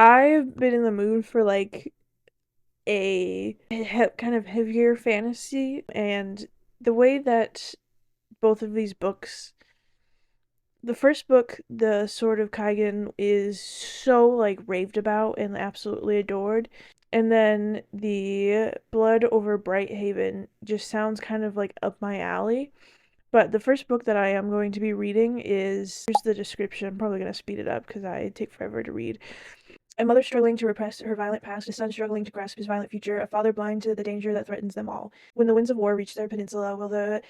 I've been in the mood for like a kind of heavier fantasy, and the way that both of these books, the first book, The Sword of Kaigen, is so like raved about and absolutely adored. And then the Blood over Brighthaven just sounds kind of like up my alley. But the first book that I am going to be reading is, here's the description. I'm probably going to speed it up because I take forever to read. A mother struggling to repress her violent past, a son struggling to grasp his violent future, a father blind to the danger that threatens them all. When the winds of war reach their peninsula, will the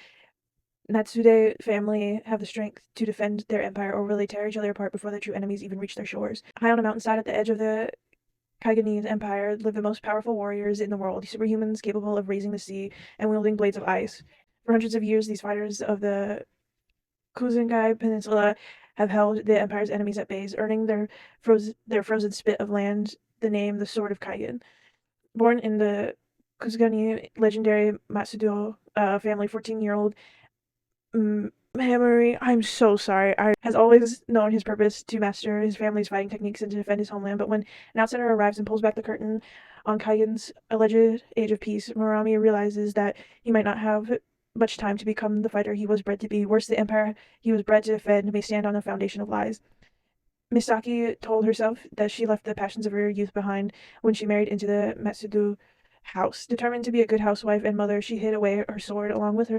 Natsude family have the strength to defend their empire, or will they tear each other apart before their true enemies even reach their shores? High on a mountainside at the edge of the Kaigenese Empire live the most powerful warriors in the world, superhumans capable of raising the sea and wielding blades of ice. For hundreds of years, these fighters of the Kuzengai Peninsula have held the Empire's enemies at bay, earning their frozen spit of land the name the Sword of Kaigen. Born in the Kuzugani legendary Matsudo family, 14-year-old Hamori, I'm so sorry, has always known his purpose to master his family's fighting techniques and to defend his homeland, but when an outsider arrives and pulls back the curtain on Kaigen's alleged age of peace, Murami realizes that he might not have much time to become the fighter he was bred to be. Worse, the empire he was bred to defend may stand on a foundation of lies. Misaki told herself that she left the passions of her youth behind when she married into the Matsudo house. Determined to be a good housewife and mother, she hid away her sword along with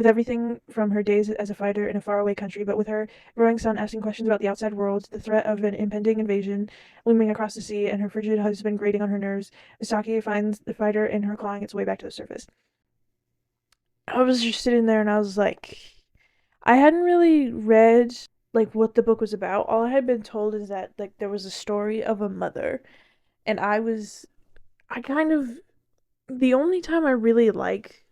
everything from her days as a fighter in a faraway country. But with her growing son asking questions about the outside world, the threat of an impending invasion looming across the sea, and her frigid husband grating on her nerves, Misaki finds the fighter in her clawing its way back to the surface. I was just sitting there and I was like, I hadn't really read like what the book was about. All I had been told is that like there was a story of a mother, and I kind of, the only time I really like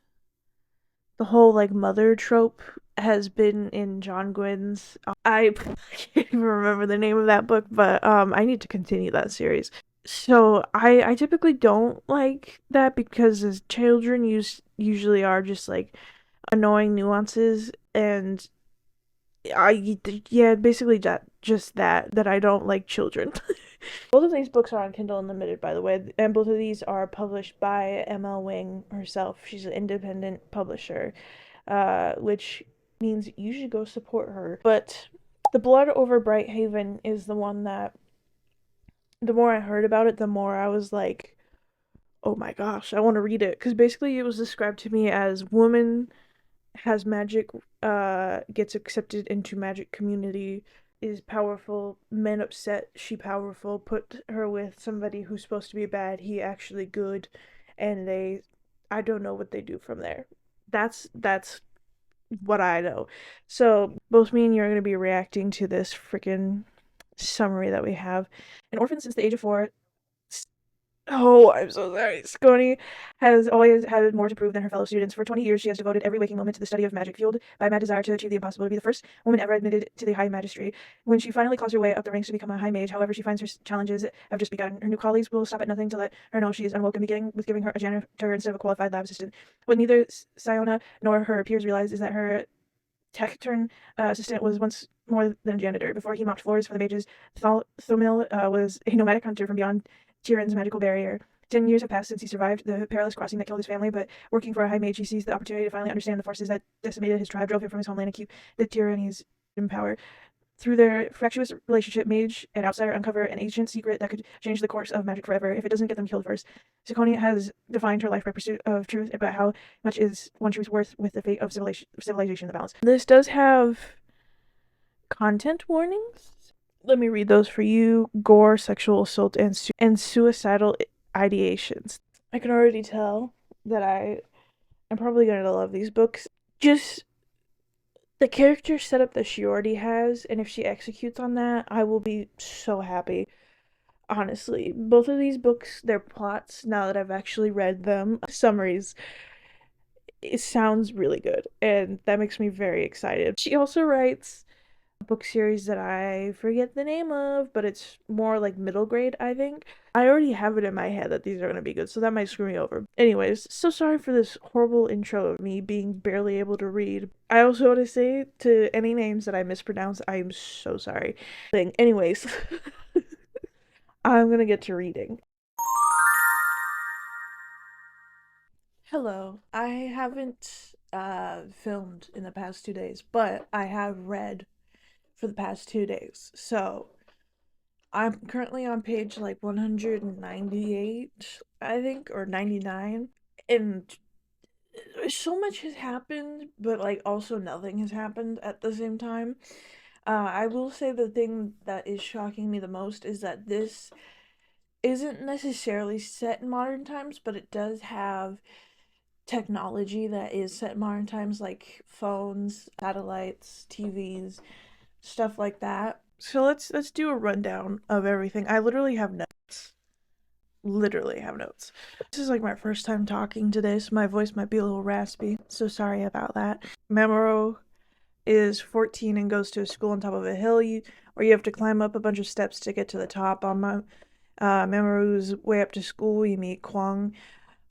the whole like mother trope has been in John Gwynn's. I can't even remember the name of that book, but I need to continue that series. So I typically don't like that because as children usually are just like annoying nuances, and I yeah, basically just that I don't like children. Both of these books are on Kindle Unlimited, by the way, and both of these are published by ML Wang herself. She's an independent publisher, which means you should go support her. But The Blood over Brighthaven is the one that, the more I heard about it, the more I was like, oh my gosh, I want to read it. Because basically, it was described to me as woman has magic, gets accepted into magic community, is powerful, men upset she powerful, put her with somebody who's supposed to be bad, he actually good, and I don't know what they do from there. That's what I know. So both me and you are going to be reacting to this freaking summary that we have. An orphan since the age of 4, oh, I'm so sorry. Scone has always had more to prove than her fellow students. For 20 years, she has devoted every waking moment to the study of magic, fueled by a mad desire to achieve the impossible, to be the first woman ever admitted to the high magistracy. When she finally claws her way up the ranks to become a high mage, however, she finds her challenges have just begun. Her new colleagues will stop at nothing to let her know she is unwelcome, beginning with giving her a janitor instead of a qualified lab assistant. What neither Siona nor her peers realize is that her tech-turn assistant was once more than a janitor. Before he mopped floors for the mages, Thomil was a nomadic hunter from beyond Tyrion's magical barrier. 10 years have passed since he survived the perilous crossing that killed his family, but working for a high mage, he sees the opportunity to finally understand the forces that decimated his tribe, drove him from his homeland, and keep the Tyrannies in power. Through their fractious relationship, mage and outsider uncover an ancient secret that could change the course of magic forever if it doesn't get them killed first. Sakonia has defined her life by pursuit of truth, about how much is one truth worth with the fate of civilization in the balance. This does have content warnings. Let me read those for you. Gore, sexual assault, and suicidal ideations. I can already tell that I'm probably going to love these books. Just the character setup that she already has, and if she executes on that, I will be so happy. Honestly, both of these books, their plots, now that I've actually read them, summaries, it sounds really good, and that makes me very excited. She also writes book series that I forget the name of, but it's more like middle grade, I think. I already have it in my head that these are going to be good, so that might screw me over. Anyways, so sorry for this horrible intro of me being barely able to read. I also want to say to any names that I mispronounce, I am so sorry. Anyways, I'm gonna get to reading. Hello. I haven't filmed in the past 2 days, but I have read for the past 2 days. So I'm currently on page like 198, I think, or 99. And so much has happened, but like also nothing has happened at the same time. I will say the thing that is shocking me the most is that this isn't necessarily set in modern times, but it does have technology that is set in modern times, like phones, satellites, TVs, stuff like that. So let's do a rundown of everything. I literally have notes. Literally have notes. This is like my first time talking today, so my voice might be a little raspy. So sorry about that. Mamoru is 14 and goes to a school on top of a hill, where you have to climb up a bunch of steps to get to the top. On Mamoru's way up to school, we meet Kwang,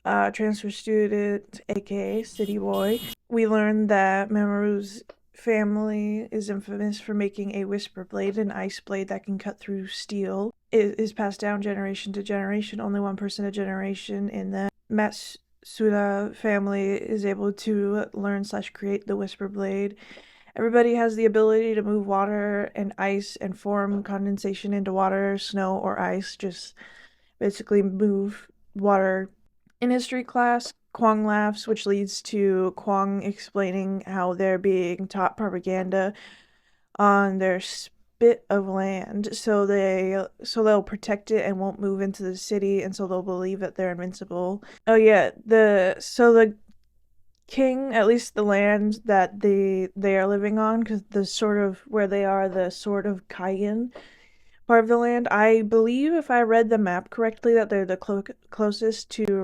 transfer student, aka City Boy. We learn that Mamoru's family is infamous for making a whisper blade, an ice blade that can cut through steel. It is passed down generation to generation. Only one person a generation in the Matsuda family is able to learn/create the whisper blade. Everybody has the ability to move water and ice and form condensation into water, snow, or ice. Just basically move water. In history class, Kwang laughs, which leads to Kwang explaining how they're being taught propaganda on their spit of land, so they'll protect it and won't move into the city, and so they'll believe that they're invincible. Oh yeah, the king, at least the land that they are living on, because the sort of where they are, the sort of Kaigen part of the land, I believe if I read the map correctly that they're the closest to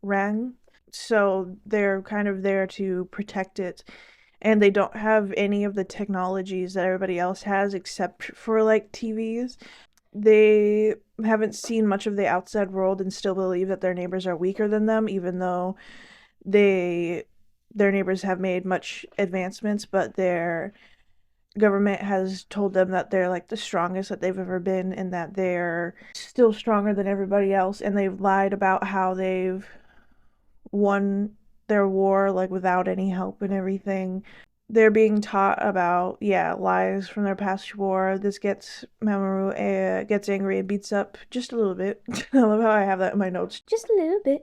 Rang, so they're kind of there to protect it, and they don't have any of the technologies that everybody else has except for like TVs. They haven't seen much of the outside world and still believe that their neighbors are weaker than them, even though they their neighbors have made much advancements, but their government has told them that they're like the strongest that they've ever been, and that they're still stronger than everybody else, and they've lied about how they've won their war like without any help and everything. They're being taught about, yeah, lies from their past war. This gets Mamoru gets angry and beats up just a little bit. I love how I have that in my notes. Just a little bit.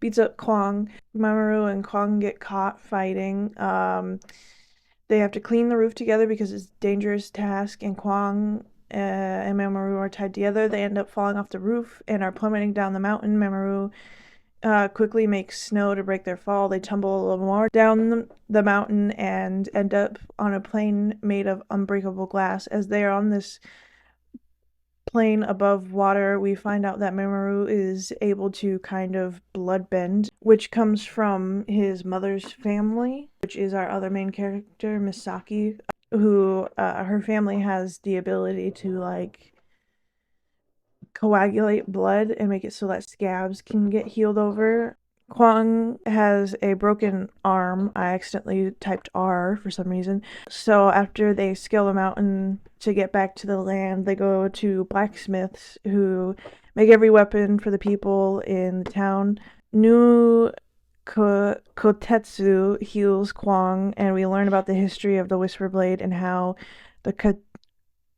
Beats up Kwang. Mamoru and Kwang get caught fighting. They have to clean the roof together because it's a dangerous task, and Kwang and Mamoru are tied together. They end up falling off the roof and are plummeting down the mountain. Mamoru quickly makes snow to break their fall. They tumble a little more down the mountain and end up on a plane made of unbreakable glass. As they are on this plane above water, we find out that Mamoru is able to kind of bloodbend, which comes from his mother's family, which is our other main character, Misaki, who her family has the ability to like coagulate blood and make it so that scabs can get healed over. Kwang has a broken arm. I accidentally typed R for some reason. So after they scale the mountain to get back to the land, they go to blacksmiths who make every weapon for the people in the town. New Kotetsu heals Kwang, and we learn about the history of the Whisper Blade and how the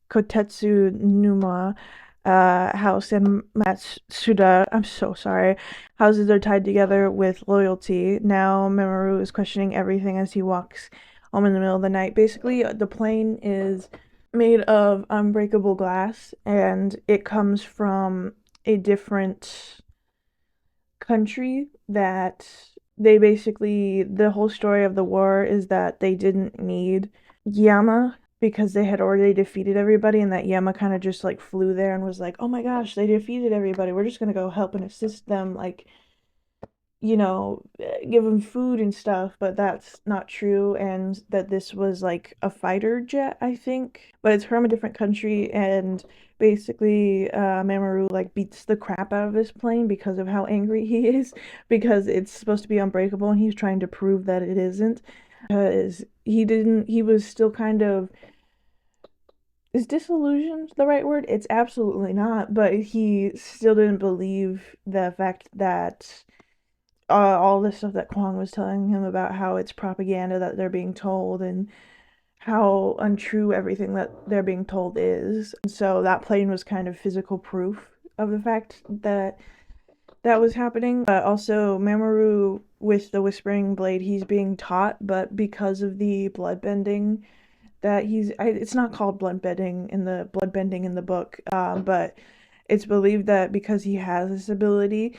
Kotetsu Numa house and Matsuda, I'm so sorry, houses are tied together with loyalty. Now Mamoru is questioning everything as he walks home in the middle of the night. Basically, the plane is made of unbreakable glass, and it comes from a different country that the whole story of the war is that they didn't need Yama because they had already defeated everybody, and that Yama kind of just like flew there and was like, oh my gosh, they defeated everybody. We're just gonna go help and assist them, like, give them food and stuff, but that's not true, and that this was like a fighter jet, I think, but it's from a different country, and basically, Mamoru like beats the crap out of this plane because of how angry he is, because it's supposed to be unbreakable, and he's trying to prove that it isn't, because he was still kind of Is disillusioned the right word? It's absolutely not, but he still didn't believe the fact that all this stuff that Kwong was telling him about how it's propaganda that they're being told and how untrue everything that they're being told is. And so that plane was kind of physical proof of the fact that that was happening. But also, Mamoru with the Whispering Blade, he's being taught, but because of the bloodbending that it's not called bloodbending in the book, but it's believed that because he has this ability,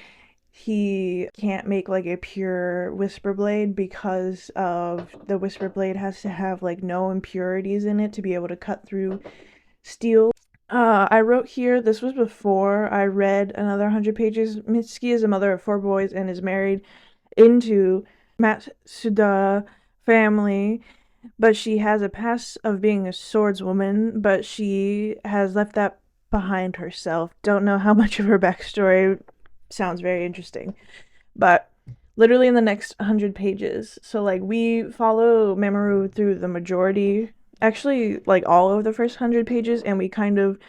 he can't make like a pure whisper blade because of the whisper blade has to have like no impurities in it to be able to cut through steel. I wrote here, this was before I read another 100 pages. Mitsuki is a mother of 4 boys and is married into Matsuda family, but she has a past of being a swordswoman, but she has left that behind herself. Don't know how much of her backstory. Sounds very interesting. But literally in the next 100 pages, so like we follow Mamoru through the majority, actually like all of the first 100 pages, and we kind of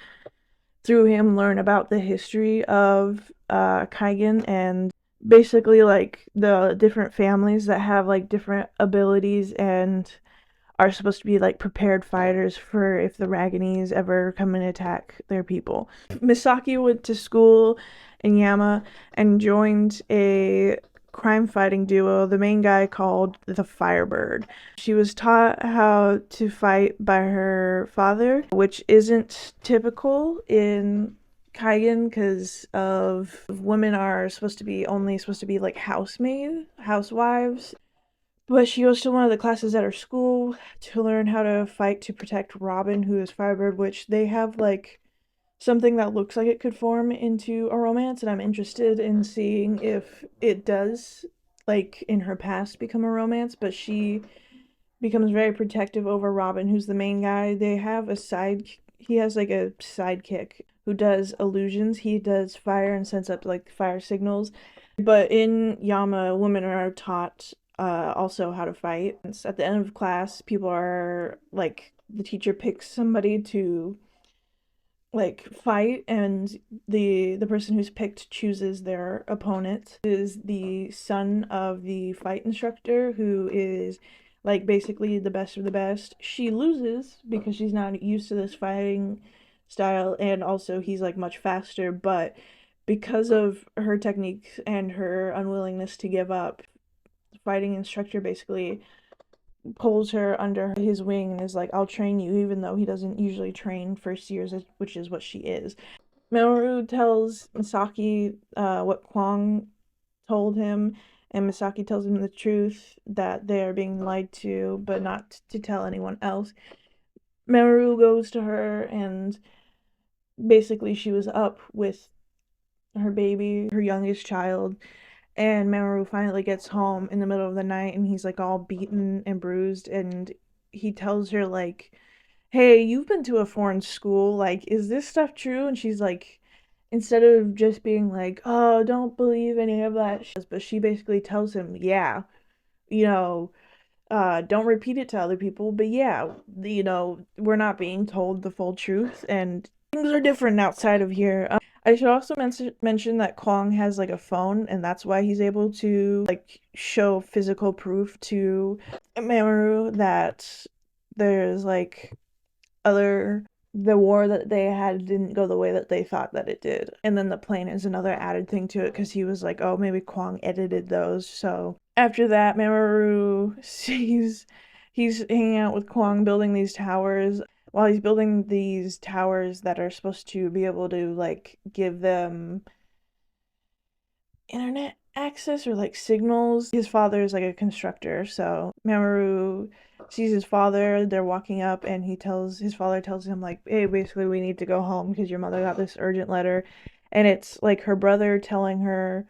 through him learn about the history of Kaigen and basically like the different families that have like different abilities and are supposed to be like prepared fighters for if the Raganis ever come and attack their people. Misaki went to school in Yama and joined a crime fighting duo, the main guy called the Firebird. She was taught how to fight by her father, which isn't typical in Kaigen because of women are supposed to be like housewives, but she goes to one of the classes at her school to learn how to fight to protect Robin, who is Firebird, which they have like something that looks like it could form into a romance, and I'm interested in seeing if it does, like in her past, become a romance. But she becomes very protective over Robin, who's the main guy. He has like a sidekick who does illusions. He does fire and sends up like fire signals. But in Yama, women are taught also how to fight. At the end of class, people are like, the teacher picks somebody to like fight, and the person who's picked chooses their opponent. It is the son of the fight instructor, who is like basically the best of the best. She loses because she's not used to this fighting style, and also he's like much faster, but because of her techniques and her unwillingness to give up, the fighting instructor basically pulls her under his wing and is like, I'll train you, even though he doesn't usually train first years, which is what she is. Mamoru tells Misaki what Kwong told him, and Misaki tells him the truth that they are being lied to, but not to tell anyone else. Mamoru goes to her, and basically she was up with her baby, her youngest child, and Mamoru finally gets home in the middle of the night, and he's like all beaten and bruised, and he tells her like, hey, you've been to a foreign school, like, is this stuff true? And she's like, instead of just being like, oh, don't believe any of that, but she basically tells him, yeah, you know, don't repeat it to other people, but yeah, we're not being told the full truth, and things are different outside of here. I should also mention that Kwong has like a phone, and that's why he's able to like show physical proof to Mamoru that there's like other the war that they had didn't go the way that they thought that it did. And then the plane is another added thing to it because he was like, oh, maybe Kwong edited those. So after that, Mamoru sees he's hanging out with Kwong building these towers. While he's building these towers that are supposed to be able to like give them internet access or like signals. His father is like a constructor, so Mamoru sees his father. They're walking up, and his father tells him like, "Hey, basically, we need to go home because your mother got this urgent letter," and it's like her brother telling her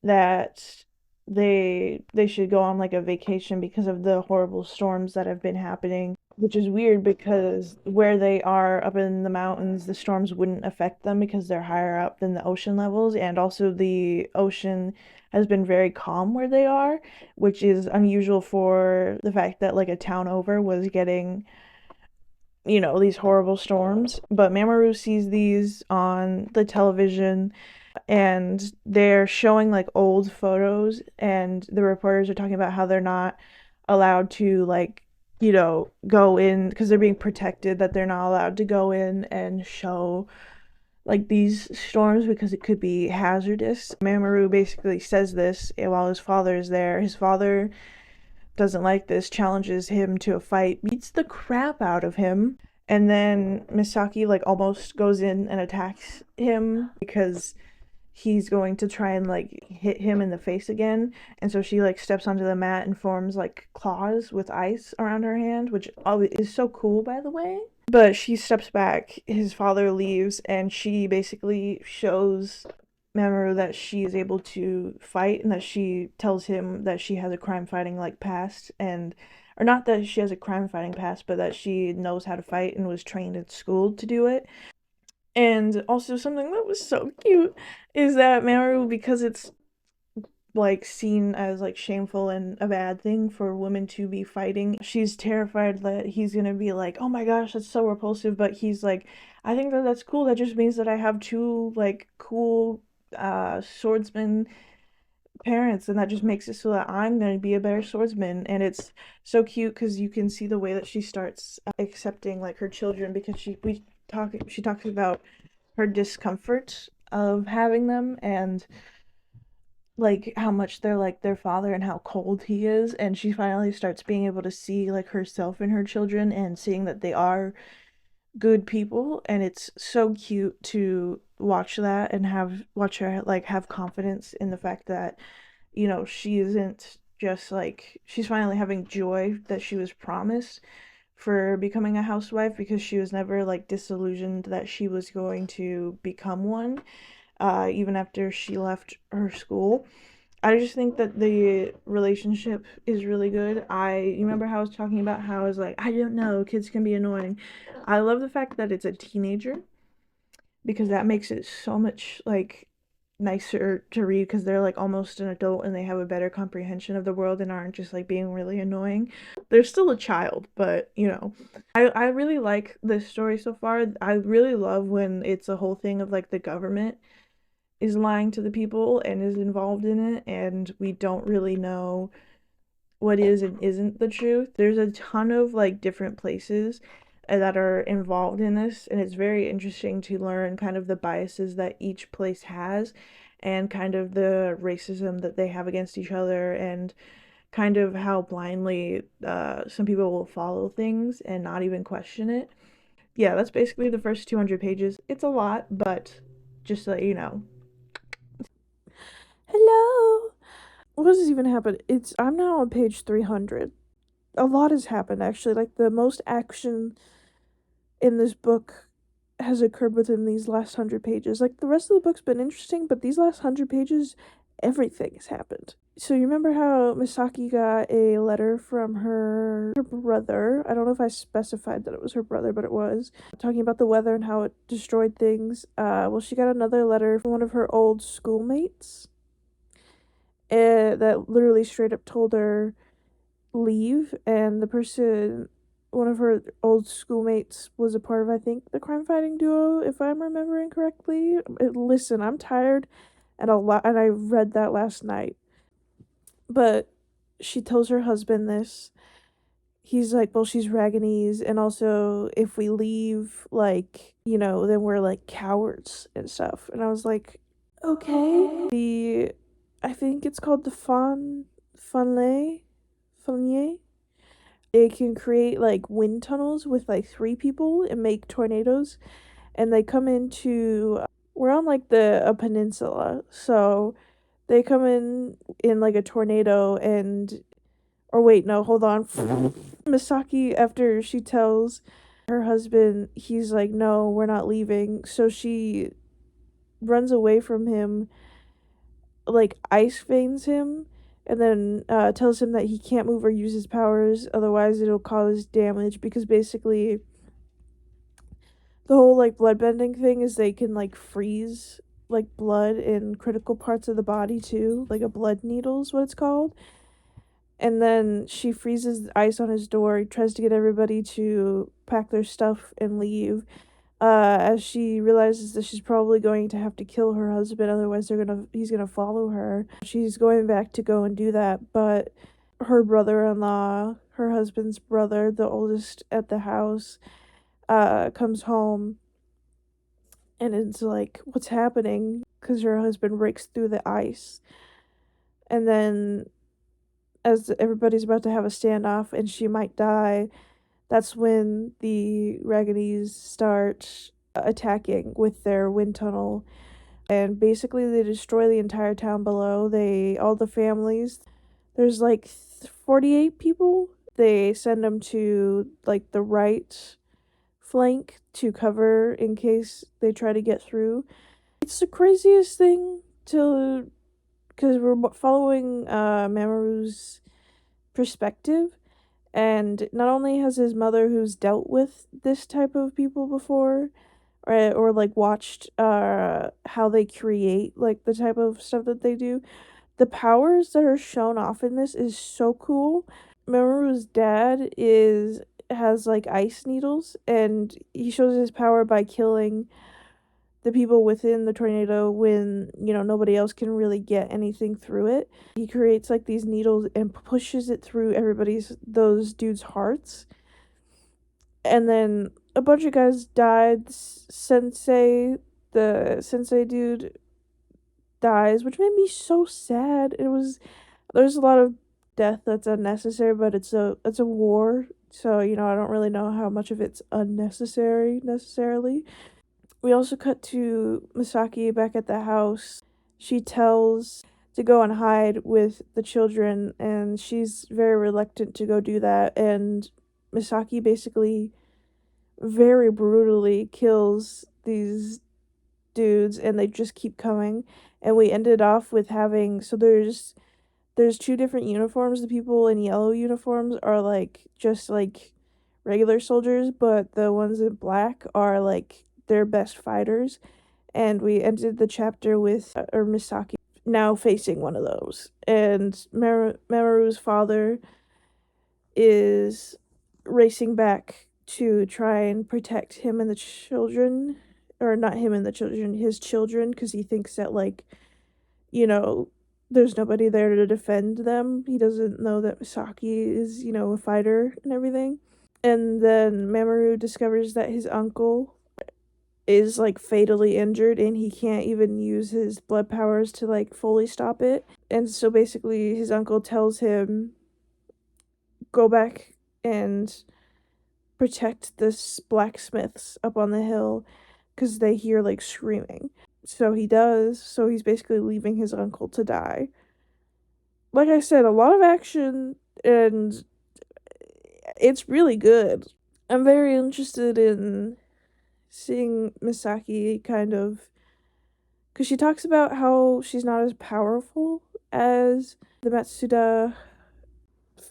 that they should go on like a vacation because of the horrible storms that have been happening, which is weird because where they are up in the mountains, the storms wouldn't affect them because they're higher up than the ocean levels, and also the ocean has been very calm where they are, which is unusual for the fact that like a town over was getting these horrible storms. But Mamoru sees these on the television, and they're showing like old photos, and the reporters are talking about how they're not allowed to like go in because they're being protected, that they're not allowed to go in and show like these storms because it could be hazardous. Mamoru basically says this while his father is there. His father doesn't like this, challenges him to a fight, beats the crap out of him, and then Misaki like almost goes in and attacks him because he's going to try and like hit him in the face again. And so she like steps onto the mat and forms like claws with ice around her hand, which is so cool, by the way. But she steps back, his father leaves, and she basically shows Mamoru that she is able to fight, and that she tells him that she has a crime fighting like past, and or not that she has a crime fighting past, but that she knows how to fight and was trained in school to do it. And also something that was so cute is that Mamoru, because it's like seen as like shameful and a bad thing for women to be fighting, she's terrified that he's gonna be like, oh my gosh, that's so repulsive. But he's like, I think that that's cool. That just means that I have two like cool swordsman parents, and that just makes it so that I'm gonna be a better swordsman. And it's so cute because you can see the way that she starts accepting like her children, because she talks about her discomfort of having them, and like how much they're like their father and how cold he is. And she finally starts being able to see like herself in her children and seeing that they are good people. And it's so cute to watch that and watch her like have confidence in the fact that she isn't just like, she's finally having joy that she was promised for becoming a housewife, because she was never like disillusioned that she was going to become one, even after she left her school. I just think that the relationship is really good. You remember how I was talking about how I was like, I don't know, kids can be annoying. I love the fact that it's a teenager, because that makes it so much like nicer to read, because they're like almost an adult and they have a better comprehension of the world and aren't just like being really annoying. They're still a child, but I really like this story so far. I really love when it's a whole thing of like the government is lying to the people and is involved in it, and we don't really know what is and isn't the truth. There's a ton of like different places that are involved in this, and it's very interesting to learn kind of the biases that each place has, and kind of the racism that they have against each other, and kind of how blindly some people will follow things and not even question it. Yeah, that's basically the first 200 pages. It's a lot, but just so you know. Hello. What has even happened? I'm now on page 300. A lot has happened, actually. Like the most action in this book has occurred within these last 100 pages. Like the rest of the book's been interesting, but these last 100 pages, everything has happened. So you remember how Misaki got a letter from her brother? I don't know if I specified that it was her brother, but it was, talking about the weather and how it destroyed things. Well, she got another letter from one of her old schoolmates, that literally straight up told her leave. And the person, one of her old schoolmates, was a part of, I think, the crime fighting duo, if I'm remembering correctly. Listen, I'm tired, and I read that last night. But she tells her husband this. He's like, well, she's Raganese, and also if we leave, like, then we're like cowards and stuff. And I was like, okay. I think it's called the Fanley. They can create like wind tunnels with like three people and make tornadoes, and they come into. We're on like a peninsula, so they come in like a tornado, and or wait, no, hold on. Misaki, after she tells her husband, he's like, no, we're not leaving. So she runs away from him, like ice veins him, and then tells him that he can't move or use his powers, otherwise it'll cause damage. Because basically the whole like bloodbending thing is they can like freeze like blood in critical parts of the body too, like a blood needle is what it's called. And then she freezes ice on his door. He tries to get everybody to pack their stuff and leave. As she realizes that she's probably going to have to kill her husband, otherwise he's gonna follow her. She's going back to go and do that, but her brother-in-law, her husband's brother, the oldest at the house, comes home and it's like, what's happening? Because her husband breaks through the ice. And then, as everybody's about to have a standoff and she might die, that's when the Ragonese start attacking with their wind tunnel. And basically, they destroy the entire town below. All the families, there's like 48 people. They send them to like the right flank to cover in case they try to get through. It's the craziest thing to because we're following Mamoru's perspective, and not only has his mother, who's dealt with this type of people before, or like watched how they create like the type of stuff that they do, the powers that are shown off in this is so cool. Mamoru's dad has like ice needles, and he shows his power by killing the people within the tornado when, nobody else can really get anything through it. He creates like these needles and pushes it through those dudes' hearts. And then a bunch of guys died. The sensei dude dies, which made me so sad. There's a lot of death that's unnecessary, but it's a war, so I don't really know how much of it's unnecessary necessarily. We also cut to Misaki back at the house. She tells to go and hide with the children, and she's very reluctant to go do that. And Misaki basically very brutally kills these dudes, and they just keep coming. And we ended off with there's two different uniforms. The people in yellow uniforms are like just like regular soldiers, but the ones in black are like their best fighters. And we ended the chapter with Misaki now facing one of those. And Mamoru's father is racing back to try and protect him and the children, or not him and the children, his children, because he thinks that there's nobody there to defend them. He doesn't know that Misaki is, a fighter and everything. And then Mamoru discovers that his uncle is like fatally injured and he can't even use his blood powers to like fully stop it. And so basically his uncle tells him, go back and protect this blacksmiths up on the hill because they hear like screaming. So he does. So he's basically leaving his uncle to die. Like I said, a lot of action, and it's really good. I'm very interested in seeing Misaki kind of, because she talks about how she's not as powerful as the Matsuda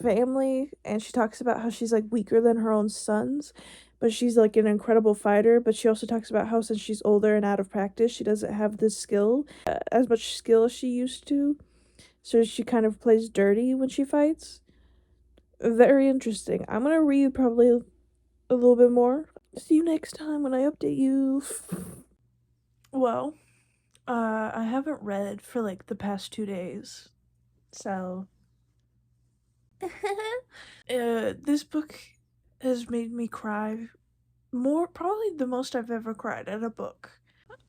family, and she talks about how she's like weaker than her own sons, but she's like an incredible fighter. But she also talks about how since she's older and out of practice, she doesn't have this skill, as much skill as she used to, so she kind of plays dirty when she fights. Very interesting. I'm gonna read probably a little bit more. See you next time when I update you. Well, I haven't read for like the past 2 days, so this book has made me cry more, probably the most I've ever cried at a book.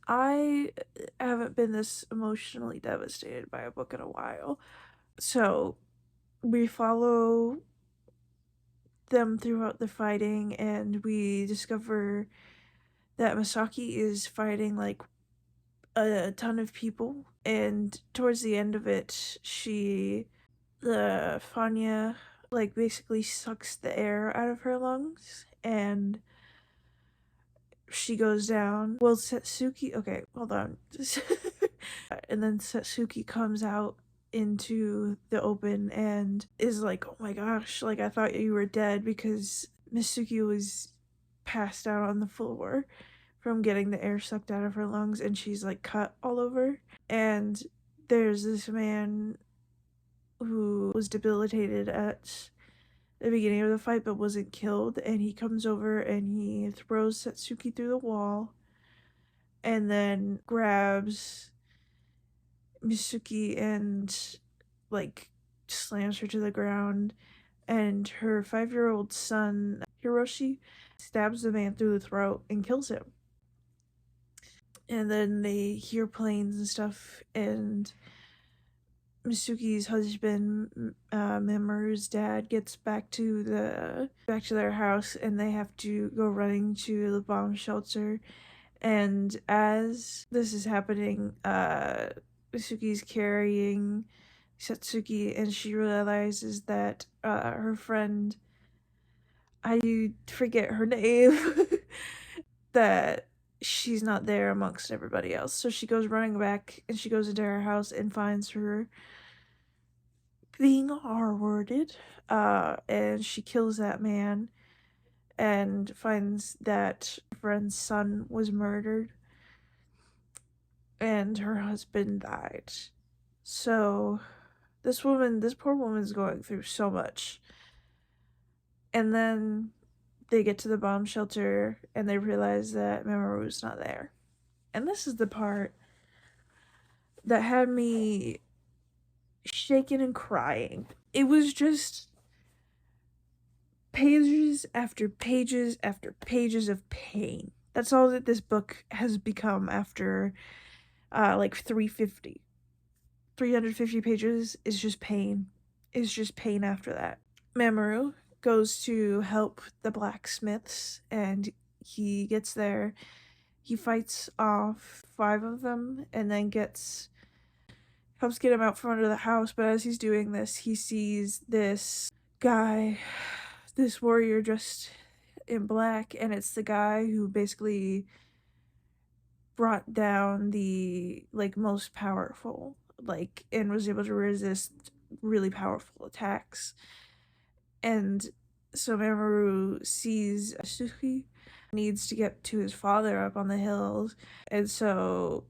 I haven't been this emotionally devastated by a book in a while. So we follow them throughout the fighting, and we discover that Misaki is fighting like a ton of people, and towards the end of it, the Fanya like basically sucks the air out of her lungs and she goes down. Well, Setsuki, okay, hold on. And then Setsuki comes out into the open and is like, oh my gosh, like I thought you were dead, because Mitsuki was passed out on the floor from getting the air sucked out of her lungs, and she's like cut all over. And there's this man who was debilitated at the beginning of the fight but wasn't killed, and he comes over and he throws Satsuki through the wall and then grabs Mitsuki and like slams her to the ground, and her 5-year-old son Hiroshi stabs the man through the throat and kills him. And then they hear planes and stuff, and Mitsuki's husband, Mamoru's dad, gets back to their house, and they have to go running to the bomb shelter. And as this is happening, Mitsuki's carrying Satsuki, and she realizes that her friend, I forget her name, that she's not there amongst everybody else. So she goes running back, and she goes into her house and finds her being R-worded, and she kills that man and finds that her friend's son was murdered and her husband died. So this poor woman's going through so much. And then they get to the bomb shelter and they realize that Mamoru's not there. And this is the part that had me shaking and crying. It was just pages after pages after pages of pain. That's all that this book has become after like 350 pages is just pain. It's just pain after that. Mamoru goes to help the blacksmiths, and he gets there. He fights off 5 of them and then helps get him out from under the house. But as he's doing this, he sees this guy, this warrior dressed in black, and it's the guy who basically brought down the most powerful, and was able to resist really powerful attacks. And so Mamoru sees Suki needs to get to his father up on the hills, and so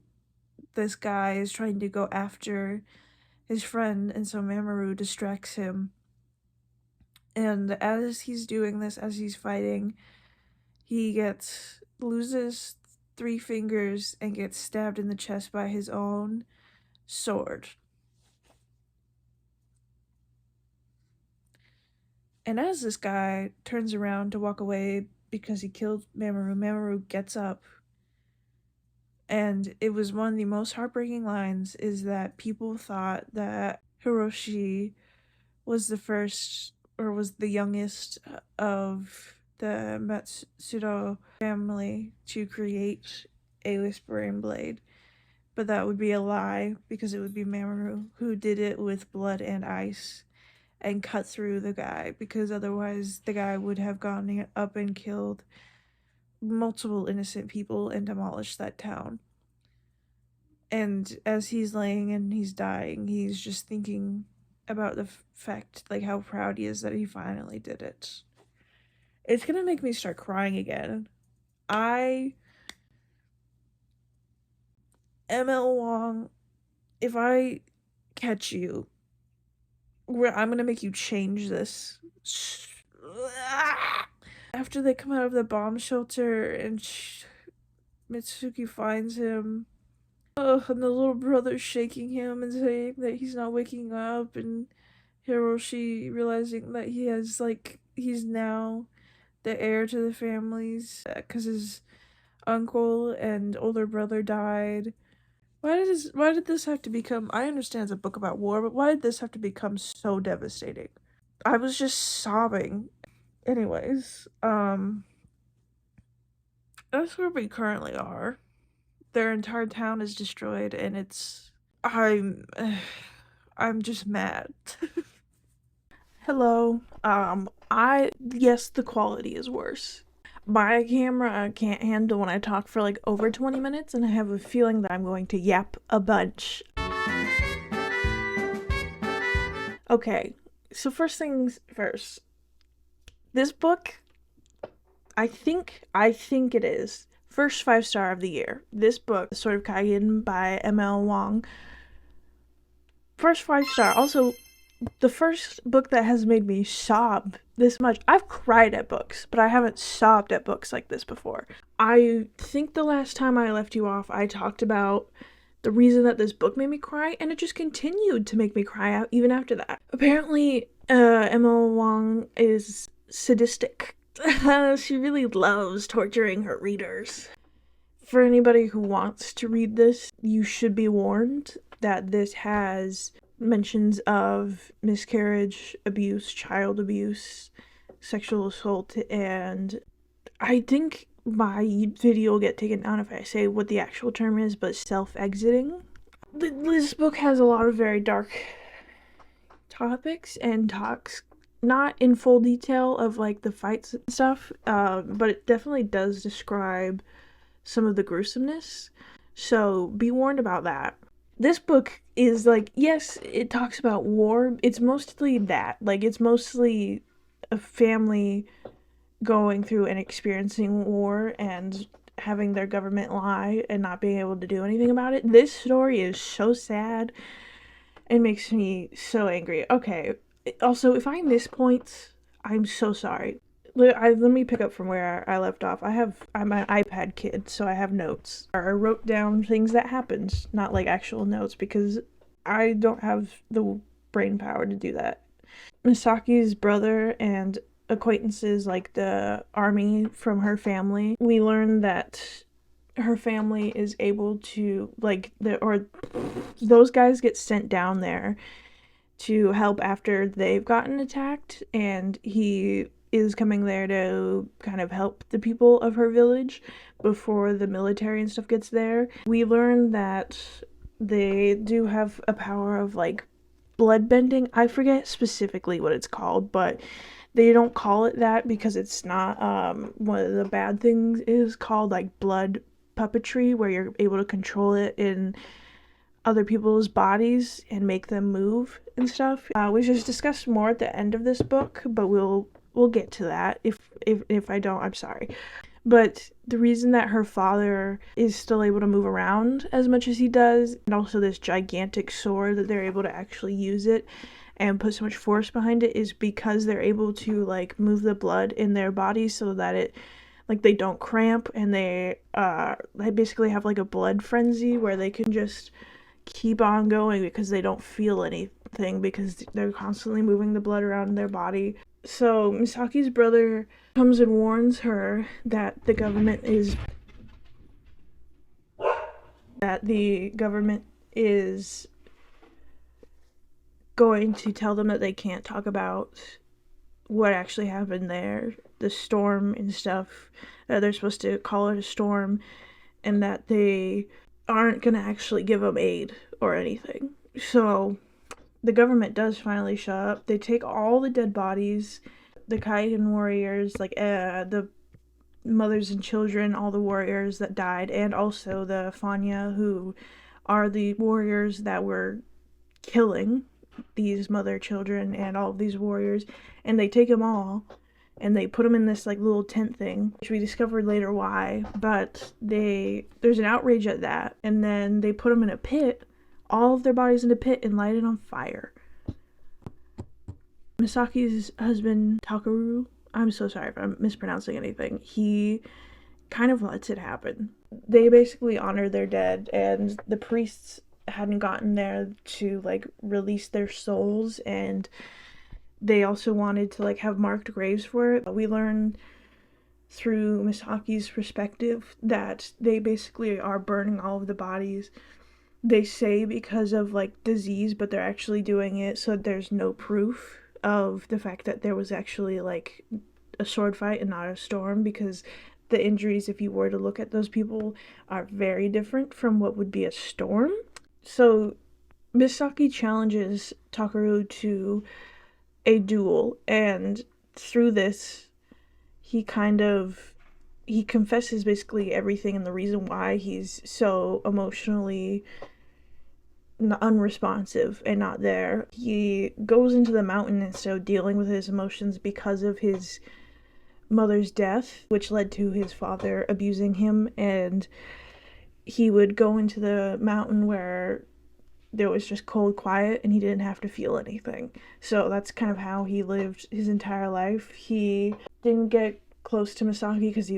this guy is trying to go after his friend, and so Mamoru distracts him. And as he's doing this, as he's fighting, he loses 3 fingers and gets stabbed in the chest by his own sword. And as this guy turns around to walk away because he killed Mamoru, Mamoru gets up. And it was one of the most heartbreaking lines, is that people thought that Hiroshi was the first, or was the youngest of the Matsudo family to create a Whispering Blade. But that would be a lie, because it would be Mamoru who did it with blood and ice and cut through the guy, because otherwise the guy would have gone up and killed multiple innocent people and demolished that town. And as he's laying and he's dying, he's just thinking about the fact, how proud he is that he finally did it. It's gonna make me start crying again. ML Wang, if I catch you, I'm gonna make you change this. After they come out of the bomb shelter and Mitsuki finds him, and the little brother's shaking him and saying that he's not waking up, and Hiroshi realizing that he's now the heir to the families because his uncle and older brother died. Why did this have to become, I understand it's a book about war, but why did this have to become so devastating? I was just sobbing. Anyways, that's where we currently are. Their entire town is destroyed, and I'm just mad. Hello. Yes, the quality is worse. My camera can't handle when I talk for over 20 minutes, and I have a feeling that I'm going to yap a bunch. Okay, so first things first. This book, I think it is first 5-star of the year. This book, Sword of Kaigen by ML Wang. First 5-star. Also, The first book that has made me sob this much. I've cried at books, but I haven't sobbed at books like this before. I think the last time I left you off, I talked about the reason that this book made me cry, and it just continued to make me cry out even after that. Apparently, Emma Wang is sadistic. She really loves torturing her readers. For anybody who wants to read this, you should be warned that this has mentions of miscarriage, abuse, child abuse, sexual assault, and I think my video will get taken down if I say what the actual term is, but self-exiting. This book has a lot of very dark topics and talks not in full detail of like the fights and stuff, but it definitely does describe some of the gruesomeness, so be warned about that. This book is like, yes, it talks about war. It's mostly that. Like, it's mostly a family going through and experiencing war and having their government lie and not being able to do anything about it. This story is so sad. It makes me so angry. Okay, also, if I miss points, I'm so sorry. Let me pick up from where I left off. I'm an iPad kid, so I have notes. I wrote down things that happened, not like actual notes, because I don't have the brain power to do that. Misaki's brother and acquaintances, like the army from her family, we learn that her family is able to, like, those guys get sent down there to help after they've gotten attacked, and he is coming there to kind of help the people of her village before the military and stuff gets there. We learn that they do have a power of like blood bending. I forget specifically what it's called, but they don't call it that because it's not one of the bad things is called like blood puppetry, where you're able to control it in other people's bodies and make them move and stuff. We just discussed more at the end of this book, but we'll get to that. If I don't, I'm sorry. But the reason that her father is still able to move around as much as he does, and also this gigantic sword that they're able to actually use it and put so much force behind it, is because they're able to like move the blood in their bodies so that it like they don't cramp, and they basically have like a blood frenzy where they can just keep on going because they don't feel anything because they're constantly moving the blood around in their body. So Misaki's brother comes and warns her that the government is going to tell them that they can't talk about what actually happened there, the storm and stuff. They're supposed to call it a storm, and that they aren't going to actually give them aid or anything. So the government does finally show up. They take all the dead bodies, the Kaigen warriors, like the mothers and children, all the warriors that died, and also the Fanya, who are the warriors that were killing these mother, children, and all of these warriors, and they take them all and they put them in this like little tent thing, which we discovered later why, but there's an outrage at that, and then they put them in a pit, all of their bodies in a pit, and light it on fire. Misaki's husband, Takaru, I'm so sorry if I'm mispronouncing anything, he kind of lets it happen. They basically honor their dead, and the priests hadn't gotten there to like release their souls, and they also wanted to like have marked graves for it. We learned through Misaki's perspective that they basically are burning all of the bodies. They say because of like disease, but they're actually doing it so there's no proof of the fact that there was actually like a sword fight and not a storm, because the injuries, if you were to look at those people, are very different from what would be a storm. So Misaki challenges Takaru to a duel, and through this he confesses basically everything and the reason why he's so emotionally unresponsive and not there. He goes into the mountain instead of dealing with his emotions because of his mother's death, which led to his father abusing him, and he would go into the mountain where there was just cold quiet and he didn't have to feel anything. So that's kind of how he lived his entire life. He didn't get close to Misaki because he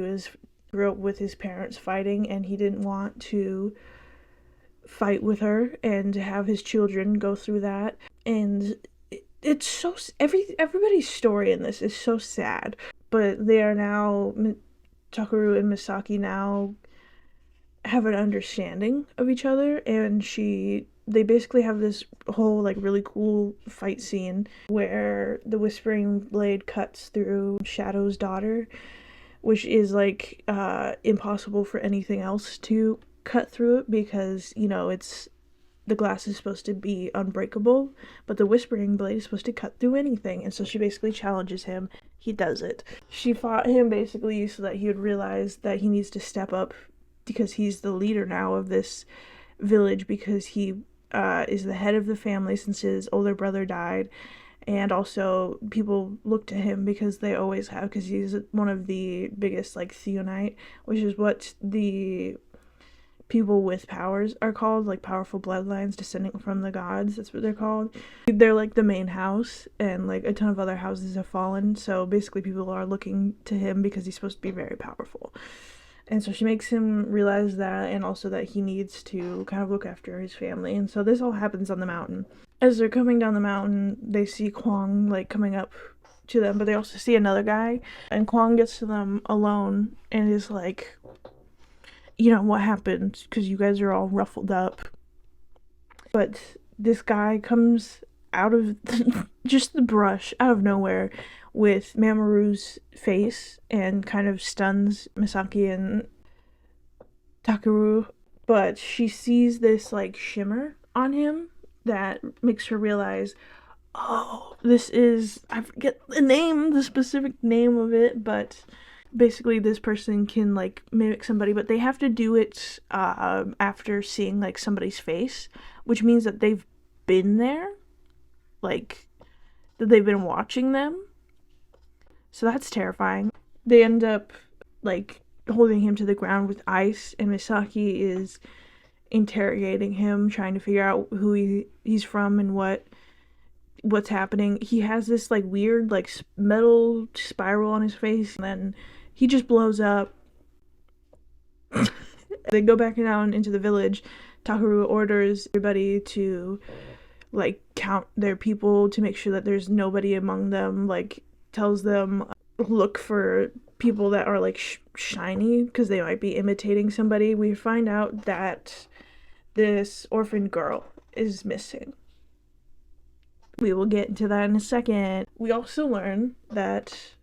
grew up with his parents fighting, and he didn't want to fight with her and have his children go through that. And it's so everybody's story in this is so sad, but they are now, Takeru and Misaki now have an understanding of each other, and they basically have this whole like really cool fight scene where the Whispering Blade cuts through Shadow's daughter, which is like impossible for anything else to cut through it, because it's the glass is supposed to be unbreakable, but the Whispering Blade is supposed to cut through anything, and so she basically challenges him. He does it. She fought him basically so that he would realize that he needs to step up, because he's the leader now of this village, because he is the head of the family since his older brother died, and also people look to him because they always have, because he's one of the biggest like Theonite, which is what the people with powers are called, like powerful bloodlines descending from the gods. That's what they're called. They're like the main house, and like a ton of other houses have fallen, so basically people are looking to him because he's supposed to be very powerful. And so she makes him realize that, and also that he needs to kind of look after his family. And so this all happens on the mountain. As they're coming down the mountain, they see Kwang like coming up to them, but they also see another guy, and Kwang gets to them alone and is like, what happened? Because you guys are all ruffled up. But this guy comes out of just the brush, out of nowhere, with Mamoru's face, and kind of stuns Misaki and Takeru. But she sees this like shimmer on him that makes her realize, oh, this is, I forget the specific name of it, but basically this person can like mimic somebody, but they have to do it after seeing like somebody's face, which means that they've been there, like that they've been watching them. So that's terrifying. They end up like holding him to the ground with ice, and Misaki is interrogating him, trying to figure out who he's from and what's happening. He has this like weird like metal spiral on his face, and then he just blows up. They go back down into the village. Takeru orders everybody to like count their people to make sure that there's nobody among them, like tells them look for people that are like shiny because they might be imitating somebody. We find out that this orphan girl is missing. We will get into that in a second. We also learn that,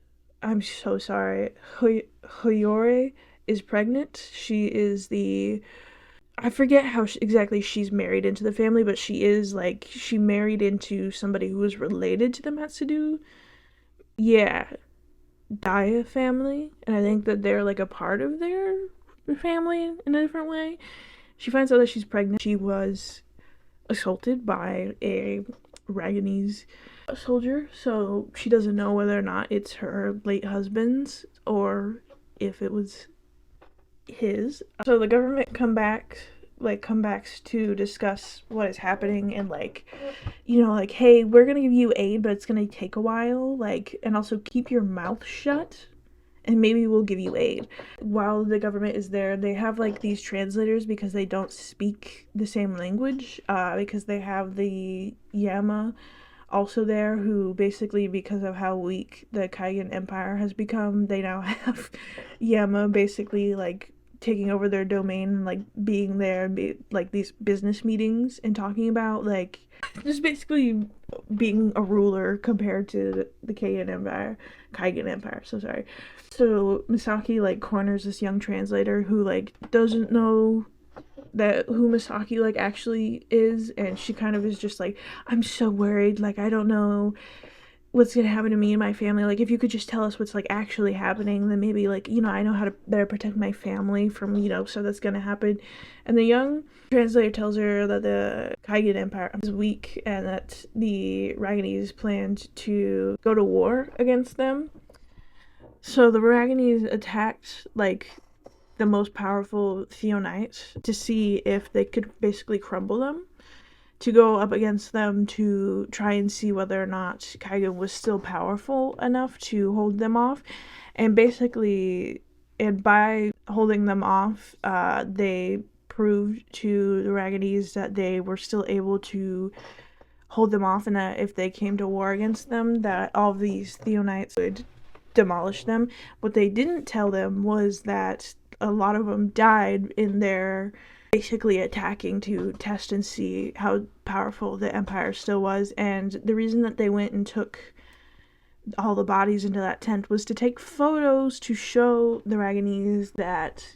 I'm so sorry, Hoyori is pregnant. She is I forget how exactly she's married into the family, but she married into somebody who was related to the Matsudu. Yeah, Daya family, and I think that they're like a part of their family in a different way. She finds out that she's pregnant. She was assaulted by a Raganese soldier, so she doesn't know whether or not it's her late husband's or if it was his. So the government come back to discuss what is happening, and like, hey, we're gonna give you aid, but it's gonna take a while, like, and also keep your mouth shut and maybe we'll give you aid. While the government is there, they have like these translators because they don't speak the same language, because they have the Yama also there, who basically, because of how weak the Kaigen Empire has become, they now have Yama basically like taking over their domain and like being there and be like these business meetings and talking about like just basically being a ruler compared to the Kaigen Empire. So Misaki like corners this young translator who like doesn't know that who Misaki like actually is, and she kind of is just like, I'm so worried, like I don't know what's gonna happen to me and my family, like if you could just tell us what's like actually happening, then maybe like, I know how to better protect my family from so that's gonna happen. And the young translator tells her that the Kaigen Empire is weak and that the Raganese planned to go to war against them. So the Raganese attacked like the most powerful Theonites to see if they could basically crumble them, to go up against them to try and see whether or not Kaigen was still powerful enough to hold them off. And basically, and by holding them off, they proved to the Raggedies that they were still able to hold them off, and that if they came to war against them, that all of these Theonites would demolish them. What they didn't tell them was that a lot of them died in their basically attacking to test and see how powerful the Empire still was. And the reason that they went and took all the bodies into that tent was to take photos to show the Raganese that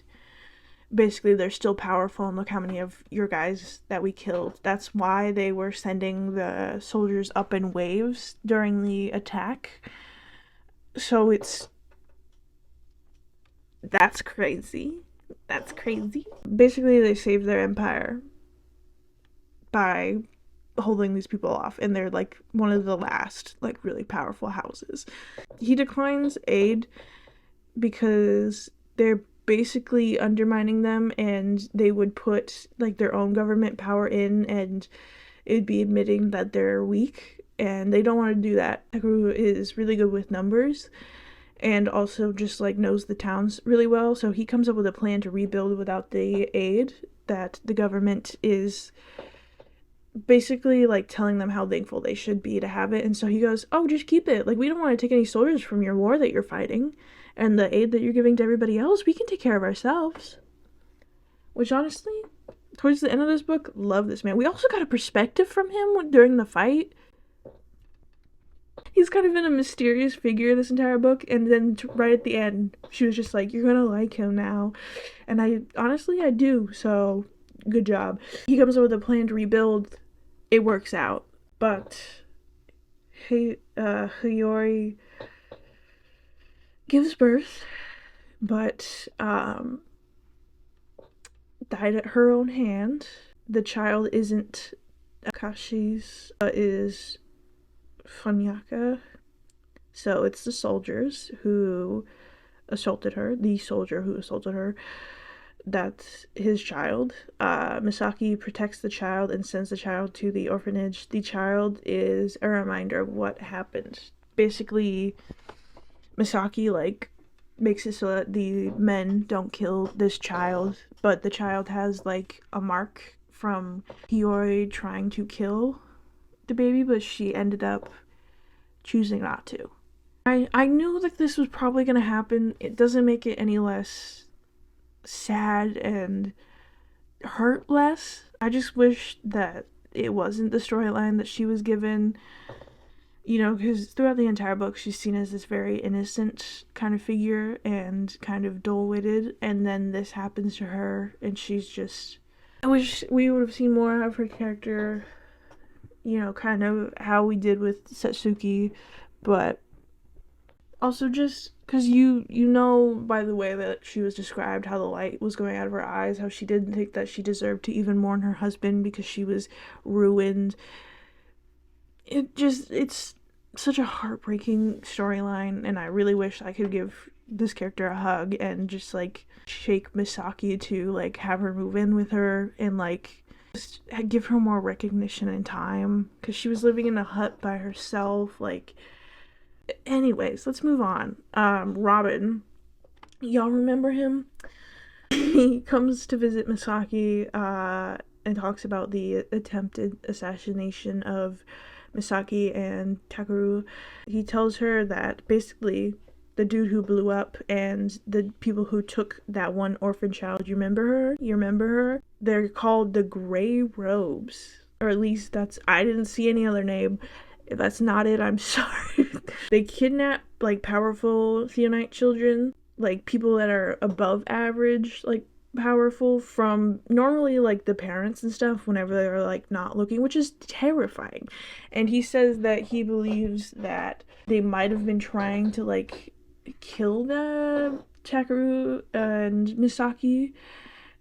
basically they're still powerful and look how many of your guys that we killed. That's why they were sending the soldiers up in waves during the attack. So that's crazy. That's crazy. Basically, they saved their empire by holding these people off, and they're like one of the last like really powerful houses. He declines aid because they're basically undermining them, and they would put like their own government power in, and it'd be admitting that they're weak, and they don't want to do that. Takeru is really good with numbers and also just like knows the towns really well, so he comes up with a plan to rebuild without the aid that the government is basically like telling them how thankful they should be to have it. And so he goes, oh, just keep it, like we don't want to take any soldiers from your war that you're fighting, and the aid that you're giving to everybody else, we can take care of ourselves. Which honestly, towards the end of this book, love this man. We also got a perspective from him during the fight. He's kind of been a mysterious figure this entire book, and then right at the end, she was just like, you're gonna like him now. And I do, so good job. He comes up with a plan to rebuild. It works out, but Hiyori gives birth, but died at her own hand. The child isn't Akashi's, is Funyaka. So it's the soldiers who assaulted her, that's his child. Misaki protects the child and sends the child to the orphanage. The child is a reminder of what happened. Basically, Misaki like makes it so that the men don't kill this child, but the child has like a mark from Hiyori trying to kill the baby, but she ended up choosing not to. I knew that this was probably going to happen. It doesn't make it any less sad and hurt less. I just wish that it wasn't the storyline that she was given, you know, because throughout the entire book she's seen as this very innocent kind of figure and kind of dull-witted, and then this happens to her and she's just... I wish we would have seen more of her character, you know, kind of how we did with Satsuki, but also just because you know by the way that she was described how the light was going out of her eyes, how she didn't think that she deserved to even mourn her husband because she was ruined. It's such a heartbreaking storyline, and I really wish I could give this character a hug and just like shake Misaki to like have her move in with her and like just give her more recognition and time, because she was living in a hut by herself. Like, anyways, let's move on. Robin, y'all remember him? He comes to visit Misaki and talks about the attempted assassination of Misaki and Takeru. He tells her that basically the dude who blew up and the people who took that one orphan child, you remember her? They're called the Grey Robes. Or at least I didn't see any other name. If that's not it, I'm sorry. They kidnap like powerful Theonite children, like people that are above average, like powerful, from normally like the parents and stuff whenever they're like not looking, which is terrifying. And he says that he believes that they might have been trying to like kill the Takeru and Misaki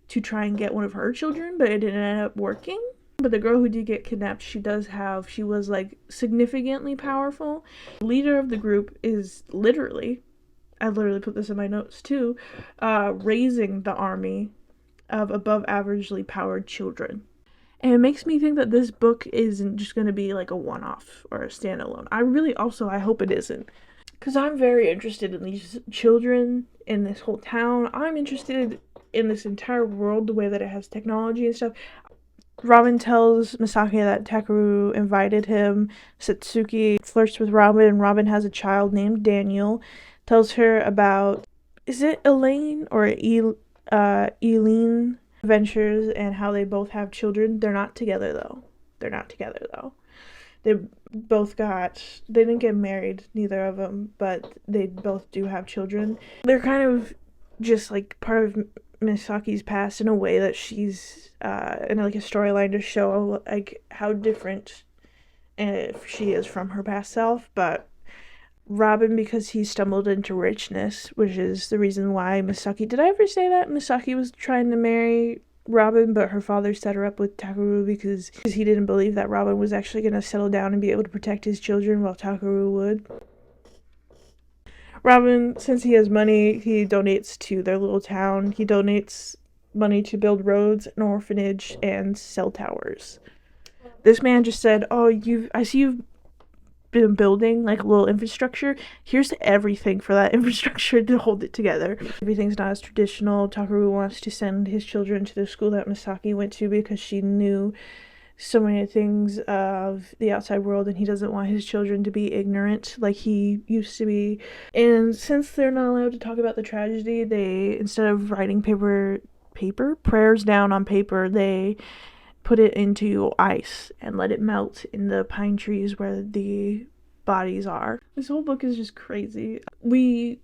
to try and get one of her children, but it didn't end up working. But the girl who did get kidnapped, she was like significantly powerful. The leader of the group is literally, I literally put this in my notes too, raising the army of above averagely powered children. And it makes me think that this book isn't just going to be like a one-off or a standalone. I hope it isn't. Because I'm very interested in these children, in this whole town. I'm interested in this entire world, the way that it has technology and stuff. Robin tells Misaki that Takeru invited him. Satsuki flirts with Robin, and Robin has a child named Daniel. Tells her about, is it Elaine or Eileen adventures and how they both have children. They're not together though. They they didn't get married, neither of them, but they both do have children. They're kind of just like part of Misaki's past in a way that she's in like a storyline to show like how different she is from her past self. But Robin, because he stumbled into richness, which is the reason why Misaki, did I ever say that Misaki was trying to marry Robin, but her father set her up with Takeru because he didn't believe that Robin was actually going to settle down and be able to protect his children while Takeru would. Robin, since he has money, he donates to their little town. He donates money to build roads, an orphanage, and cell towers. This man just said, "Oh, I see you've been building like a little infrastructure. Here's everything for that infrastructure to hold it together." Everything's not as traditional. Takeru wants to send his children to the school that Misaki went to because she knew so many things of the outside world, and he doesn't want his children to be ignorant like he used to be. And since they're not allowed to talk about the tragedy, they, instead of writing prayers down on paper, they put it into ice and let it melt in the pine trees where the bodies are. This whole book is just crazy. We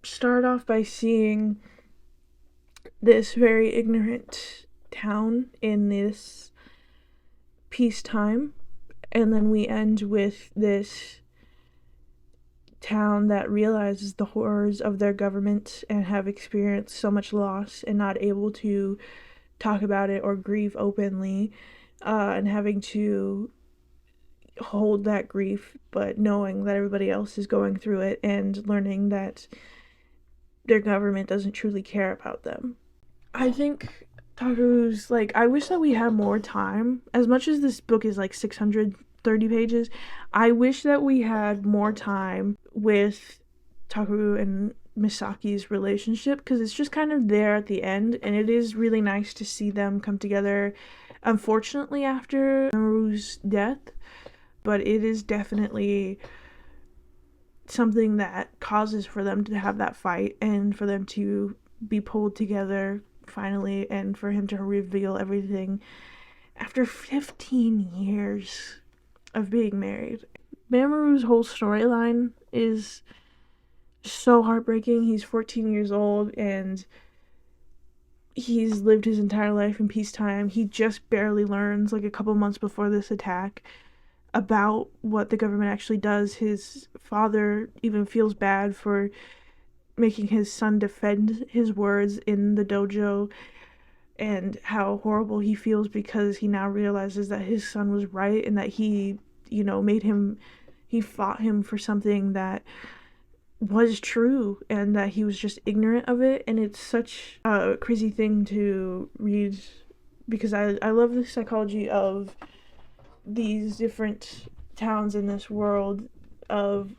start off by seeing this very ignorant town in this peacetime, and then we end with this town that realizes the horrors of their government and have experienced so much loss and not able to talk about it or grieve openly, and having to hold that grief, but knowing that everybody else is going through it and learning that their government doesn't truly care about them. I think Takeru's, like, I wish that we had more time. As much as this book is like 630 pages, I wish that we had more time with Takeru and Misaki's relationship, because it's just kind of there at the end, and it is really nice to see them come together, unfortunately after Maru's death, but it is definitely something that causes for them to have that fight and for them to be pulled together finally, and for him to reveal everything after 15 years of being married. Mamoru's whole storyline is so heartbreaking. He's 14 years old and he's lived his entire life in peacetime. He just barely learns, like a couple months before this attack, about what the government actually does. His father even feels bad for making his son defend his words in the dojo, and how horrible he feels because he now realizes that his son was right and that he fought him for something that was true and that he was just ignorant of it. And it's such a crazy thing to read because I love the psychology of these different towns in this world, of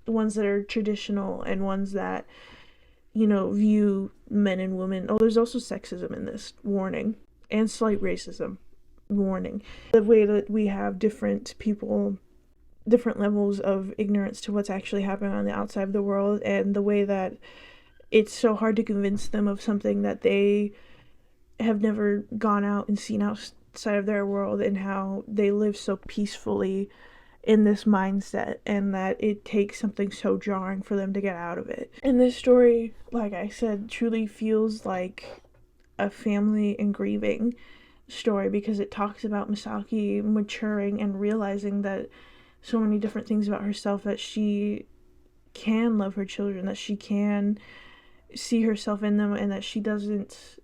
ones that are traditional and ones that view men and women. Oh, there's also sexism in this, warning, and slight racism, warning. The way that we have different people, different levels of ignorance to what's actually happening on the outside of the world, and the way that it's so hard to convince them of something that they have never gone out and seen outside of their world, and how they live so peacefully in this mindset, and that it takes something so jarring for them to get out of it. And this story, like I said, truly feels like a family and grieving story, because it talks about Misaki maturing and realizing that so many different things about herself, that she can love her children, that she can see herself in them, and that she doesn't,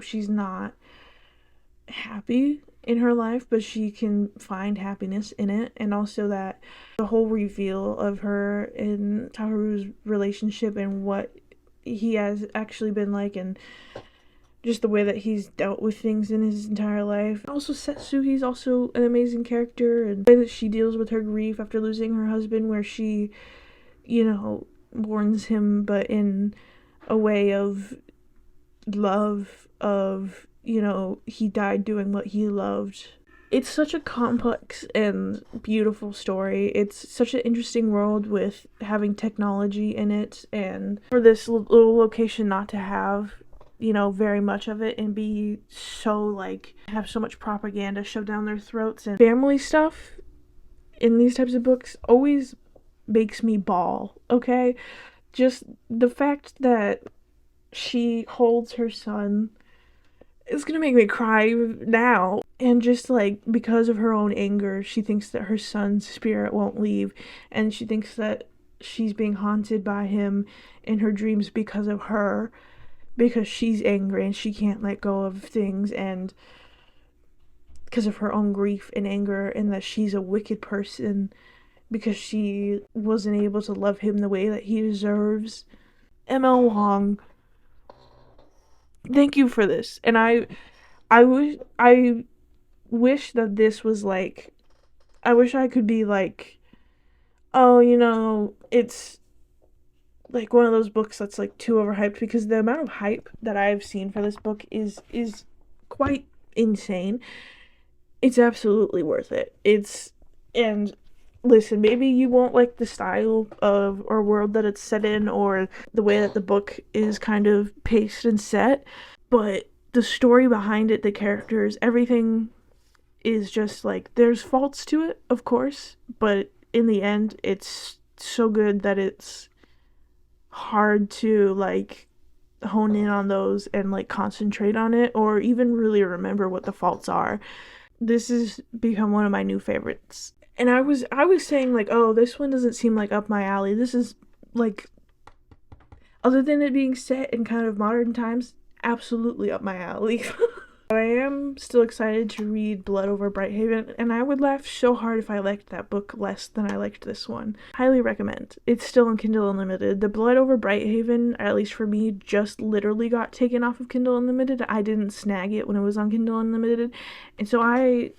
she's not happy in her life, but she can find happiness in it. And also that the whole reveal of her and Takeru's relationship and what he has actually been like, and just the way that he's dealt with things in his entire life. Also, Setsuhi's also an amazing character, and the way that she deals with her grief after losing her husband, where she, mourns him, but in a way of love, of, he died doing what he loved. It's such a complex and beautiful story. It's such an interesting world with having technology in it, and for this little location not to have, very much of it and be so, have so much propaganda shoved down their throats. And family stuff in these types of books always makes me bawl, okay? Just the fact that she holds her son, it's gonna make me cry now. And just because of her own anger, she thinks that her son's spirit won't leave, and she thinks that she's being haunted by him in her dreams because of her, because she's angry and she can't let go of things, and because of her own grief and anger, and that she's a wicked person because she wasn't able to love him the way that he deserves. ML Wang, thank you for this. And I wish that this was I wish I could be oh, it's one of those books that's too overhyped, because the amount of hype that I've seen for this book is quite insane. It's absolutely worth it. And listen, maybe you won't like the style of or world that it's set in, or the way that the book is kind of paced and set, but the story behind it, the characters, everything is just there's faults to it, of course, but in the end it's so good that it's hard to hone in on those and concentrate on it, or even really remember what the faults are. This has become one of my new favorites. And I was saying oh, this one doesn't seem up my alley. This is other than it being set in kind of modern times, absolutely up my alley. But I am still excited to read Blood Over Brighthaven, and I would laugh so hard if I liked that book less than I liked this one. Highly recommend. It's still on Kindle Unlimited. The Blood Over Brighthaven, at least for me, just literally got taken off of Kindle Unlimited. I didn't snag it when it was on Kindle Unlimited, and so I'm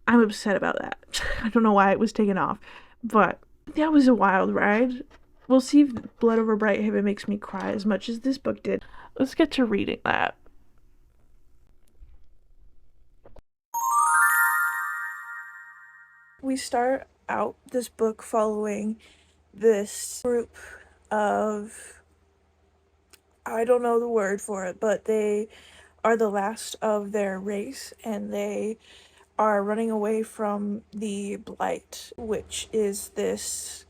upset about that. I don't know why it was taken off, but that was a wild ride. We'll see if Blood Over Brighthaven makes me cry as much as this book did. Let's get to reading that. We start out this book following this group of, I don't know the word for it, but they are the last of their race, and they are running away from the blight, which is this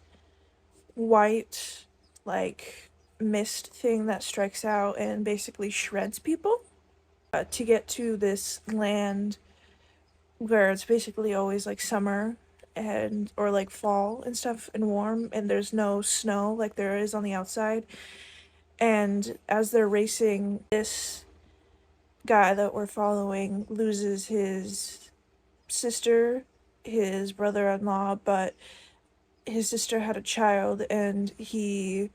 white mist thing that strikes out and basically shreds people, to get to this land where it's basically always summer and or fall and stuff, and warm, and there's no snow like there is on the outside. And as they're racing, this guy that we're following loses his sister, his brother-in-law, but his sister had a child, and he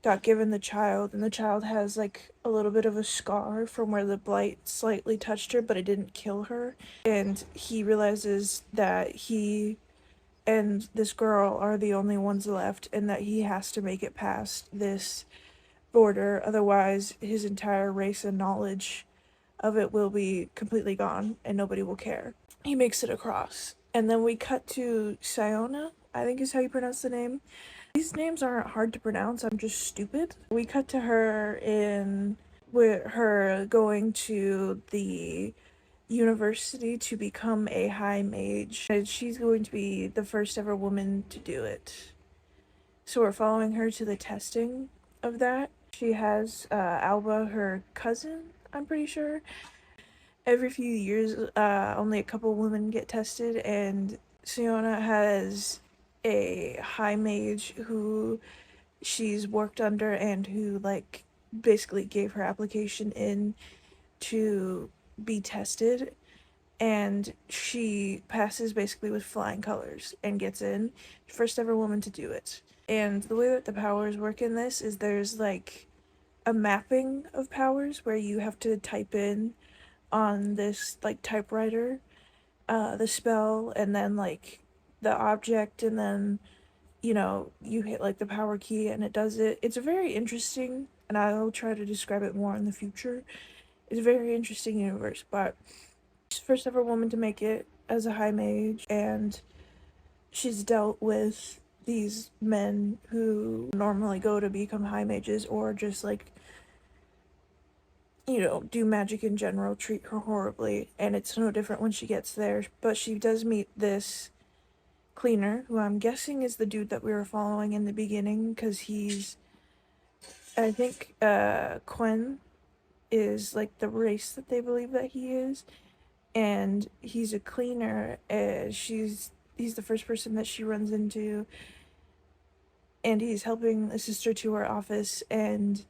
got given the child, and the child has a little bit of a scar from where the blight slightly touched her, but it didn't kill her. And he realizes that he and this girl are the only ones left, and that he has to make it past this border, otherwise his entire race and knowledge of it will be completely gone and nobody will care. He makes it across, and then we cut to Siona, I think is how you pronounce the name. These names aren't hard to pronounce, I'm just stupid. We cut to her with her going to the university to become a high mage, and she's going to be the first ever woman to do it. So we're following her to the testing of that. She has Alba, her cousin, I'm pretty sure. Every few years, only a couple women get tested, and Siona has a high mage who she's worked under, and who basically gave her application in to be tested, and she passes basically with flying colors and gets in. First ever woman to do it. And the way that the powers work in this is there's a mapping of powers where you have to type in on this like typewriter the spell and then like the object and then you hit like the power key and it does it. It's a very interesting, and I'll try to describe it more in the future. It's a very interesting universe, but she's the first ever woman to make it as a high mage, and she's dealt with these men who normally go to become high mages or just like do magic in general, treat her horribly, and it's no different when she gets there. But she does meet this cleaner, who I'm guessing is the dude that we were following in the beginning, because I think, Quinn is like the race that they believe that he is, and he's a cleaner. He's the first person that she runs into, and he's helping a sister to her office, and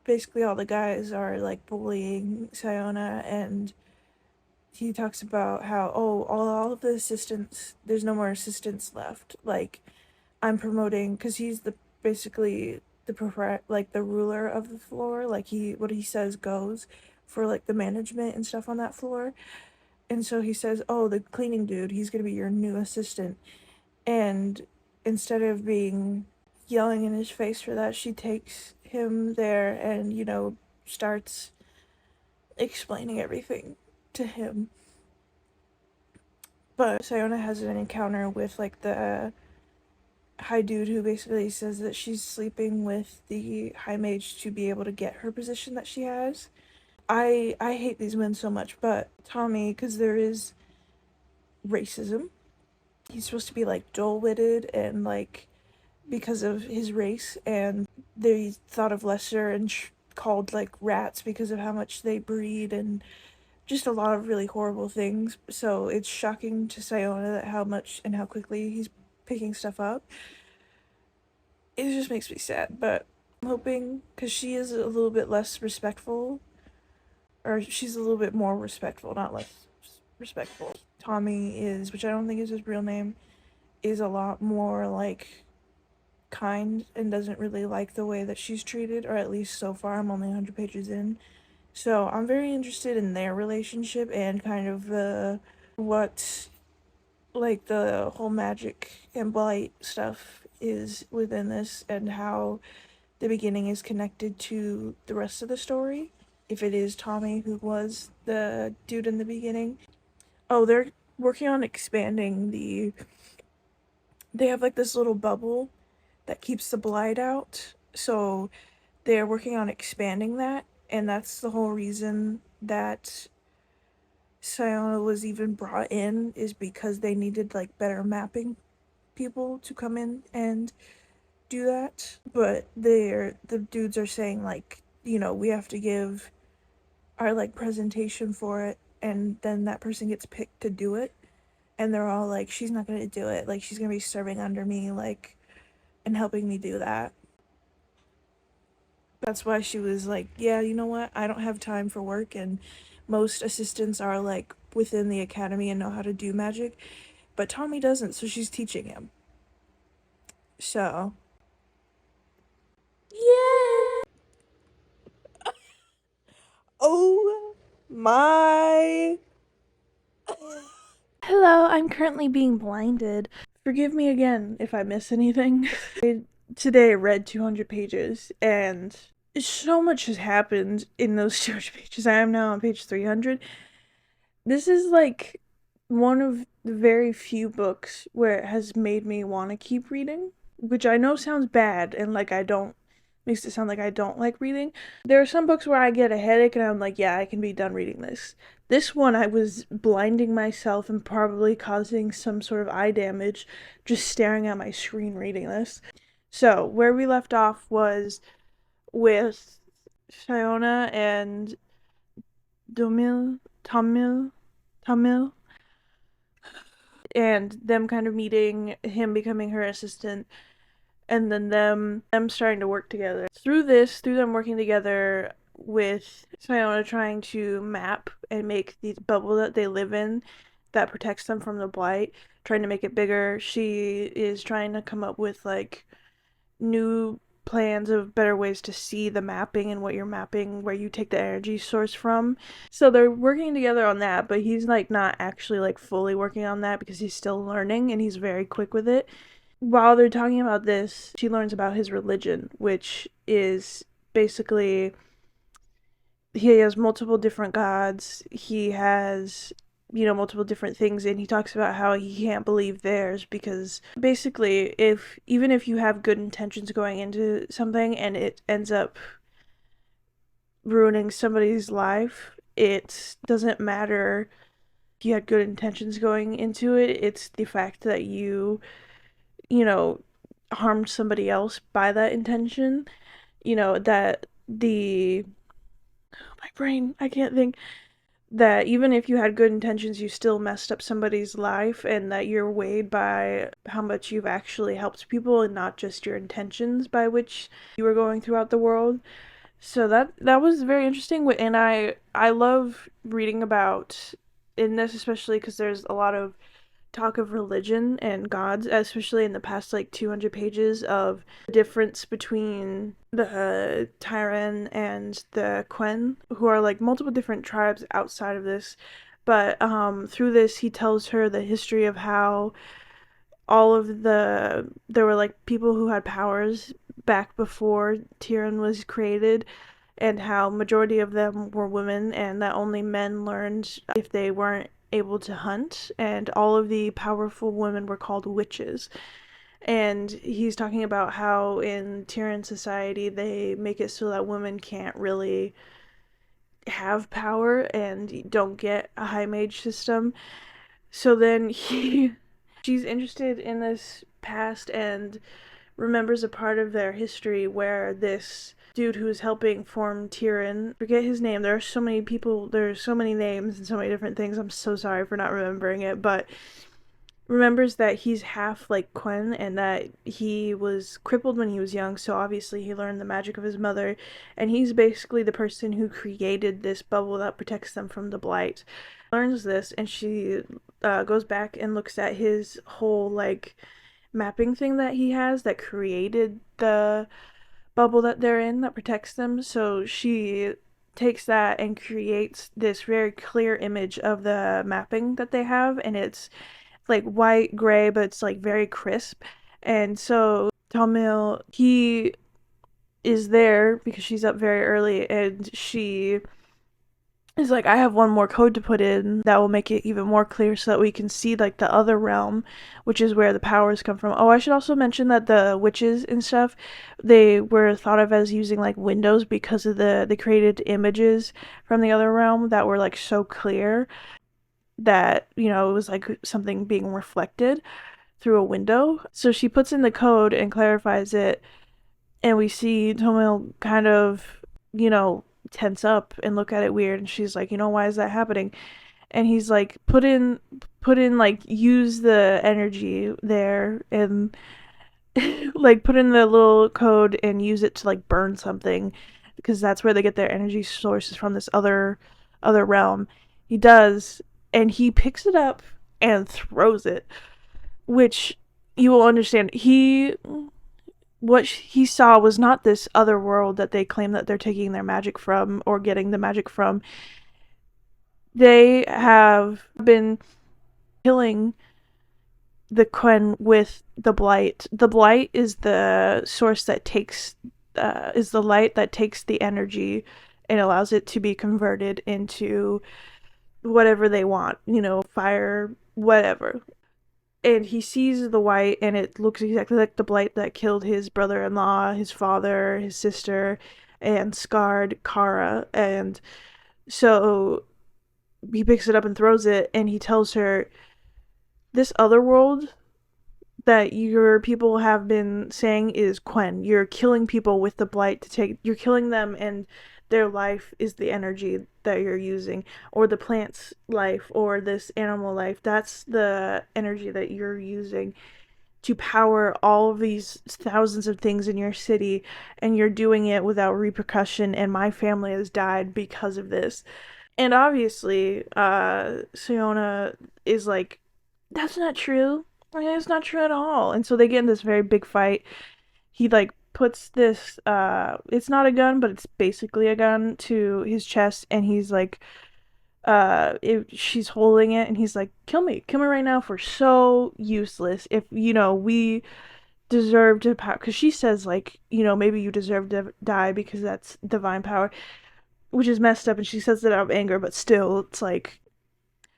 basically all the guys are like bullying Siona, and he talks about how, oh, all of the assistants, there's no more assistants left. Like, I'm promoting, because he's the basically like the ruler of the floor. Like, what he says goes for like the management and stuff on that floor. And so he says, oh, the cleaning dude, he's gonna be your new assistant. And instead of being yelling in his face for that, she takes him there and starts explaining everything to him. But Siona has an encounter with like the high dude, who basically says that she's sleeping with the high mage to be able to get her position that she has. I hate these men so much, but Tommy, because there is racism, he's supposed to be like dull-witted and like because of his race, and they thought of lesser and called like rats because of how much they breed and just a lot of really horrible things. So it's shocking to Siona that how much and how quickly he's picking stuff up. It just makes me sad, but I'm hoping, because she is a little bit less respectful, or she's a little bit more respectful, not less respectful. Tommy is, which I don't think is his real name, is a lot more like kind and doesn't really like the way that she's treated, or at least so far. I'm only 100 pages in. So I'm very interested in their relationship and kind of what like the whole magic and blight stuff is within this, and how the beginning is connected to the rest of the story. If it is Tommy who was the dude in the beginning. Oh, they're working on expanding they have like this little bubble that keeps the blight out. So they're working on expanding that, and that's the whole reason that Siona was even brought in, is because they needed like better mapping people to come in and do that. But the dudes are saying like, we have to give our like presentation for it, and then that person gets picked to do it, and they're all like, she's not gonna do it, like she's gonna be serving under me, like, and helping me do that. That's why she was like, yeah, you know what, I don't have time for work, and most assistants are like within the academy and know how to do magic, but Tommy doesn't, so she's teaching him. So yeah. Oh my. Hello, I'm currently being blinded. Forgive me again if I miss anything. I today read 200 pages, and so much has happened in those 200 pages. I am now on page 300. This is like one of the very few books where it has made me want to keep reading, which I know sounds bad and like I don't makes it sound like I don't like reading. There are some books where I get a headache and I'm like, yeah, I can be done reading this. This one, I was blinding myself and probably causing some sort of eye damage just staring at my screen reading this. So, where we left off was with Shiona and Tamil, and them kind of meeting, him becoming her assistant, and then them starting to work together. Through them working together with Siona trying to map and make the bubble that they live in that protects them from the blight, trying to make it bigger. She is trying to come up with like new plans of better ways to see the mapping and what you're mapping, where you take the energy source from. So they're working together on that, but he's like not actually like fully working on that because he's still learning and he's very quick with it. While they're talking about this, she learns about his religion, which is basically he has multiple different gods. He has, multiple different things, and he talks about how he can't believe theirs because basically, if even if you have good intentions going into something and it ends up ruining somebody's life, it doesn't matter if you had good intentions going into it. It's the fact that you know, harmed somebody else by that intention. That the my brain, I can't think, that even if you had good intentions, you still messed up somebody's life, and that you're weighed by how much you've actually helped people and not just your intentions by which you were going throughout the world. So that was very interesting, and I love reading about in this, especially because there's a lot of talk of religion and gods, especially in the past like 200 pages of the difference between the Tyran and the Quen, who are like multiple different tribes outside of this. But through this, he tells her the history of how all of there were like people who had powers back before Tyran was created, and how majority of them were women, and that only men learned if they weren't able to hunt, and all of the powerful women were called witches. And he's talking about how in Tyran society they make it so that women can't really have power and don't get a high mage system. So then she's interested in this past and remembers a part of their history where this dude who's helping form Tyran, forget his name, there are so many people, there's so many names and so many different things, I'm so sorry for not remembering it, but remembers that he's half like Quen and that he was crippled when he was young, so obviously he learned the magic of his mother, and he's basically the person who created this bubble that protects them from the blight. Learns this, and she goes back and looks at his whole like mapping thing that he has that created the bubble that they're in that protects them. So she takes that and creates this very clear image of the mapping that they have, and it's like white gray, but it's like very crisp. And so Tamil, he is there because she's up very early, and she is like, I have one more code to put in that will make it even more clear so that we can see like the other realm, which is where the powers come from. Oh, I should also mention that the witches and stuff, they were thought of as using like windows because of they created images from the other realm that were like so clear that, it was like something being reflected through a window. So she puts in the code and clarifies it, and we see Tomil kind of, tense up and look at it weird, and she's like, why is that happening? And he's like, put in like, use the energy there, and like put in the little code and use it to like burn something, because that's where they get their energy sources from, this other realm. He does, and he picks it up and throws it, which you will understand. What he saw was not this other world that they claim that they're taking their magic from or getting the magic from. They have been killing the Quen with the blight. The blight is the source that is the light that takes the energy and allows it to be converted into whatever they want, fire, whatever. And he sees the white, and it looks exactly like the blight that killed his brother-in-law, his father, his sister, and scarred Kara. And so he picks it up and throws it, and he tells her, this other world that your people have been saying is Quen. You're killing people with the blight you're killing them, and their life is the energy that you're using, or the plant's life, or this animal life. That's the energy that you're using to power all of these thousands of things in your city, and you're doing it without repercussion, and my family has died because of this. And obviously, Siona is like, that's not true. I mean, it's not true at all. And so they get in this very big fight. He like puts this it's not a gun, but it's basically a gun to his chest, and he's like she's holding it, and he's like, kill me right now, if we're so useless, if we deserve to power, because she says, like, maybe you deserve to die because that's divine power, which is messed up, and she says it out of anger, but still, it's like,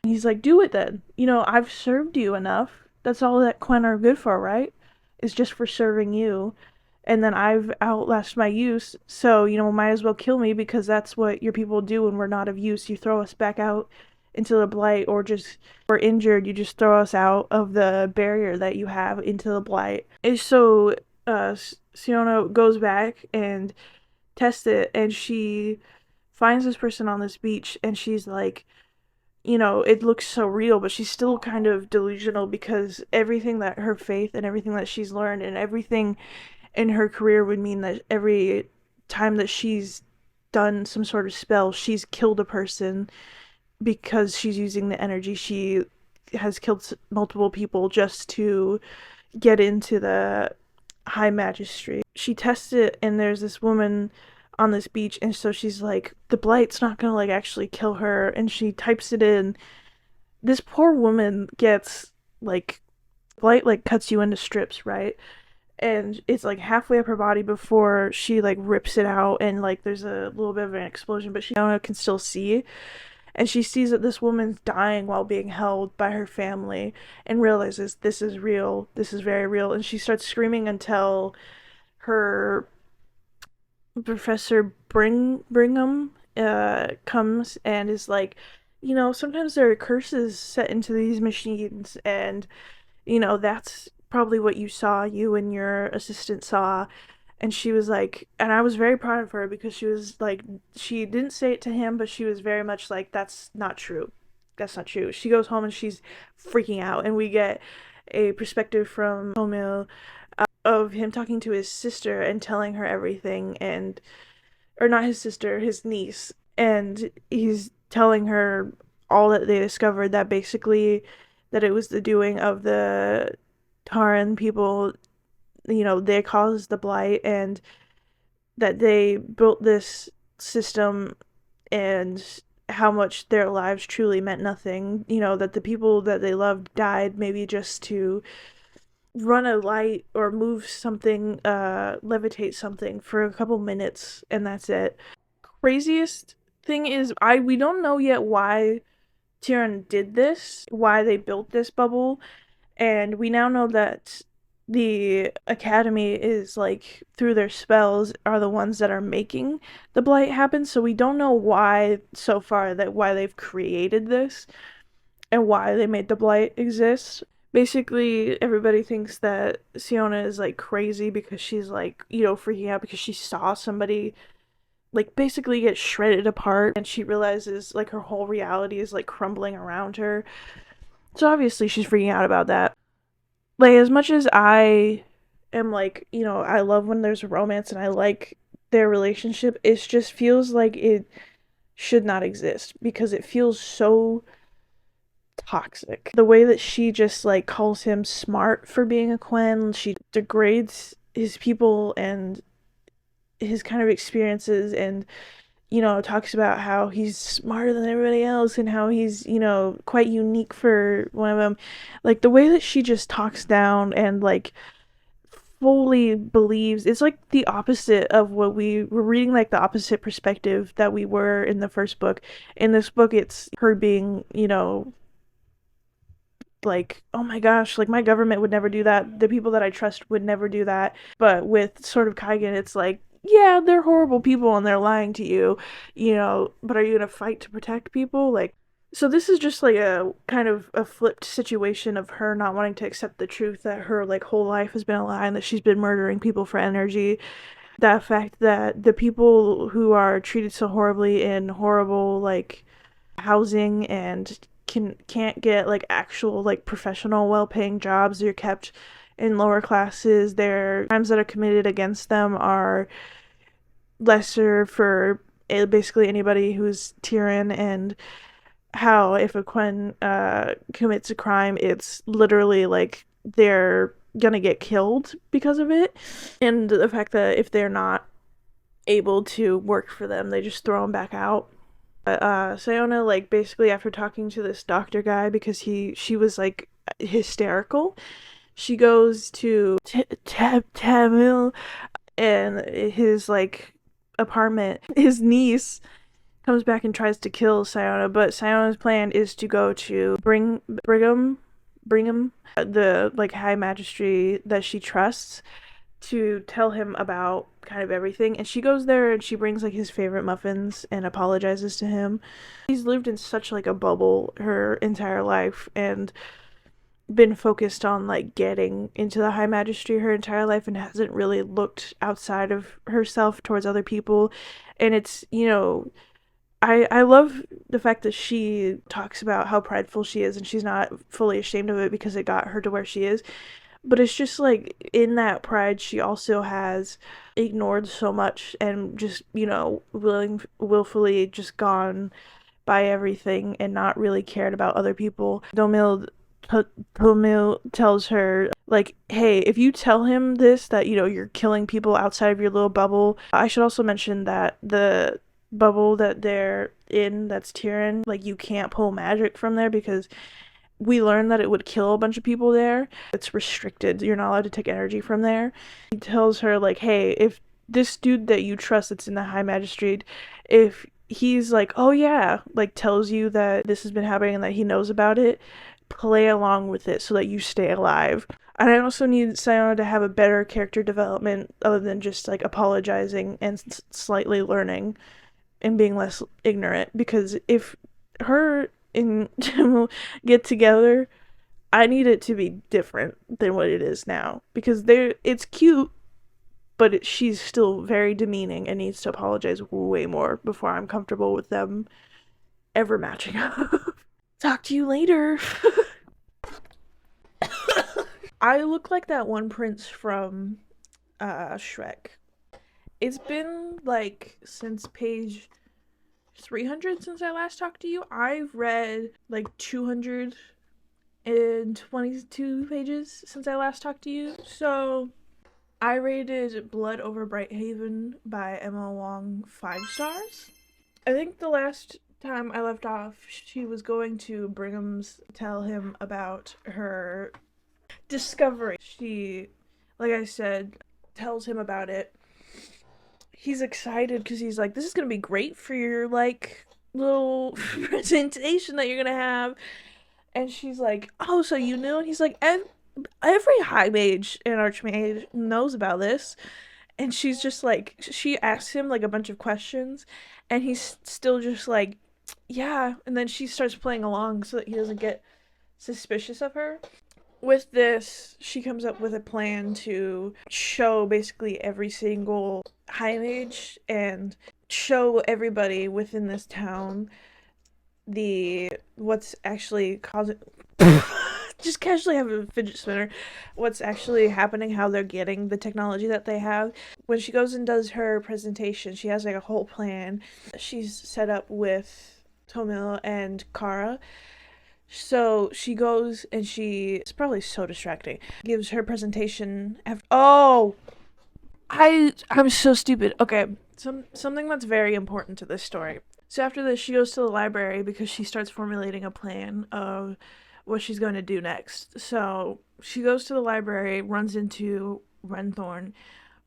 he's like, do it then. I've served you enough. That's all that Quen are good for, right? Is just for serving you. And then I've outlasted my use, so, might as well kill me, because that's what your people do when we're not of use. You throw us back out into the blight, or just, we're injured, you just throw us out of the barrier that you have into the blight. And so, Siona goes back and tests it, and she finds this person on this beach, and she's like, it looks so real, but she's still kind of delusional, because everything that her faith and everything that she's learned and everything in her career would mean that every time that she's done some sort of spell, she's killed a person, because she's using the energy. She has killed multiple people just to get into the high magistry. She tests it, and there's this woman on this beach, and so she's like, the blight's not gonna like actually kill her, and she types it in. This poor woman gets like, blight like cuts you into strips, right? And it's like halfway up her body before she like rips it out, and like there's a little bit of an explosion, but she can still see, and she sees that this woman's dying while being held by her family, and realizes this is real, this is very real, and she starts screaming until her Professor Brigham comes and is like, sometimes there are curses set into these machines, and that's probably what you and your assistant saw. And she was like, and I was very proud of her, because she was like, she didn't say it to him, but she was very much like, that's not true. That's not true. She goes home and she's freaking out, and we get a perspective from Tomil of him talking to his sister and telling her everything, and, or not his sister, his niece, and he's telling her all that they discovered, that basically that it was the doing of the Taran people, they caused the blight, and that they built this system, and how much their lives truly meant nothing, that the people that they loved died maybe just to run a light or move something, levitate something for a couple minutes, and that's it. Craziest thing is, we don't know yet why Tyrion did this, why they built this bubble, and we now know that the Academy is like, through their spells, are the ones that are making the blight happen, so we don't know why so far, that why they've created this and why they made the blight exist. Basically, everybody thinks that Siona is like crazy, because she's like, freaking out because she saw somebody like basically get shredded apart, and she realizes like her whole reality is like crumbling around her. So obviously she's freaking out about that. Like, as much as I am like, I love when there's a romance and I like their relationship, it just feels like it should not exist, because it feels so toxic. The way that she just like calls him smart for being a Quen, she degrades his people and his kind of experiences, and talks about how he's smarter than everybody else, and how he's, quite unique for one of them. Like, the way that she just talks down and like fully believes, it's like the opposite of what we were reading, like the opposite perspective that we were in the first book. In this book, it's her being, like, oh my gosh, like, my government would never do that, the people that I trust would never do that. But with sort of Kaigen, it's like, yeah, they're horrible people and they're lying to you, but are you gonna fight to protect people? Like, so this is just like a kind of a flipped situation of her not wanting to accept the truth that her like whole life has been a lie, and that she's been murdering people for energy. That fact that the people who are treated so horribly in horrible like housing, and can't get like actual like professional well-paying jobs, they're kept in lower classes, their crimes that are committed against them are lesser for basically anybody who's Tyrion, and how if a Quen commits a crime, it's literally like they're gonna get killed because of it. And the fact that if they're not able to work for them, they just throw them back out. Sayona, like, basically after talking to this doctor guy, because she was like hysterical, she goes to Tamil and his like apartment. His niece comes back and tries to kill Sayona, but Sayona's plan is to go to Brigham, the like high magistrate that she trusts, to tell him about kind of everything. And she goes there and she brings like his favorite muffins and apologizes to him. He's lived in such like a bubble her entire life and been focused on like getting into the high magistracy her entire life and hasn't really looked outside of herself towards other people. And it's, you know, I love the fact that she talks about how prideful she is and she's not fully ashamed of it because it got her to where she is. But it's just like in that pride, she also has ignored so much and just, you know, willfully just gone by everything and not really cared about other people. Tomil tells her, like, hey, if you tell him this, that, you know, you're killing people outside of your little bubble. I should also mention that the bubble that they're in, that's Tyrion, like, you can't pull magic from there because we learned that it would kill a bunch of people there. It's restricted. You're not allowed to take energy from there. He tells her, like, hey, if this dude that you trust that's in the High Magistrate, if he's like, oh yeah, like tells you that this has been happening and that he knows about it, play along with it so that you stay alive. And I also need Sayona to have a better character development other than just like apologizing and slightly learning and being less ignorant, because if her and Jim get together, I need it to be different than what it is now, because it's cute, but she's still very demeaning and needs to apologize way more before I'm comfortable with them ever matching up. Talk to you later. I look like that one prince from Shrek. It's been like since page 300 since I last talked to you. I've read like 222 pages since I last talked to you. So I rated Blood Over Brighthaven by Emma Wang 5 stars. I think the last time I left off, she was going to Brigham's tell him about her discovery. She, like I said, tells him about it. He's excited because he's like, this is gonna be great for your like little presentation that you're gonna have. And she's like, oh, so you knew? And he's like, every high mage and archmage knows about this. And she's just like, she asks him like a bunch of questions and he's still just like, yeah. And then she starts playing along so that he doesn't get suspicious of her. With this, she comes up with a plan to show basically every single high mage and show everybody within this town what's actually causing just casually have a fidget spinner, what's actually happening, how they're getting the technology that they have. When she goes and does her presentation, she has like a whole plan she's set up with Tomil and Kara. So she goes and it's probably so distracting, gives her presentation after. Oh, I'm so stupid. Okay, something that's very important to this story. So after this, she goes to the library because she starts formulating a plan of what she's going to do next. So she goes to the library, runs into Renthorn,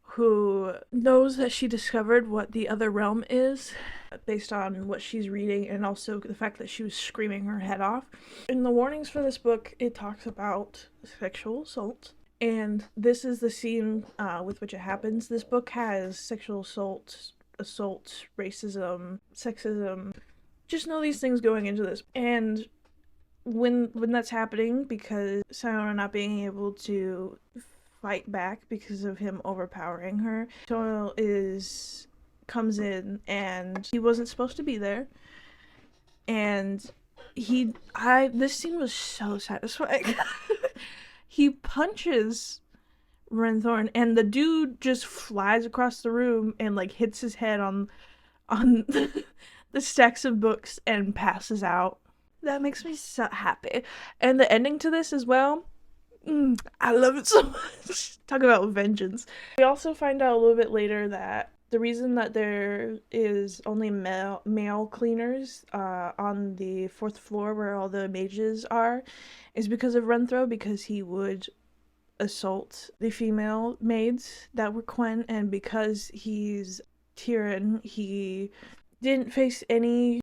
who knows that she discovered what the other realm is based on what she's reading and also the fact that she was screaming her head off. In the warnings for this book, it talks about sexual assault. And this is the scene with which it happens. This book has sexual assault, racism, sexism. Just know these things going into this. And when that's happening, because Sayona not being able to fight back because of him overpowering her, Tono comes in and he wasn't supposed to be there. And this scene was so satisfying. He punches Renthorn and the dude just flies across the room and like hits his head on the stacks of books and passes out. That makes me so happy. And the ending to this as well, I love it so much. Talk about vengeance. We also find out a little bit later that the reason that there is only male cleaners on the fourth floor where all the mages are is because of Renthro, because he would assault the female maids that were Quen, and because he's Tyrion, he didn't face any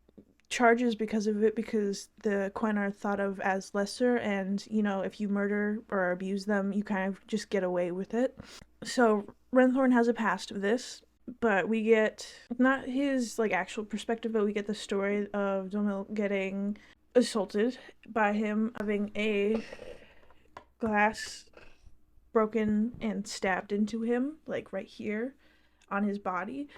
charges because of it, because the Quen are thought of as lesser, and if you murder or abuse them, you kind of just get away with it. So Renthorn has a past of this, but we get not his actual perspective, but we get the story of Domil getting assaulted by him, having a glass broken and stabbed into him, right here on his body,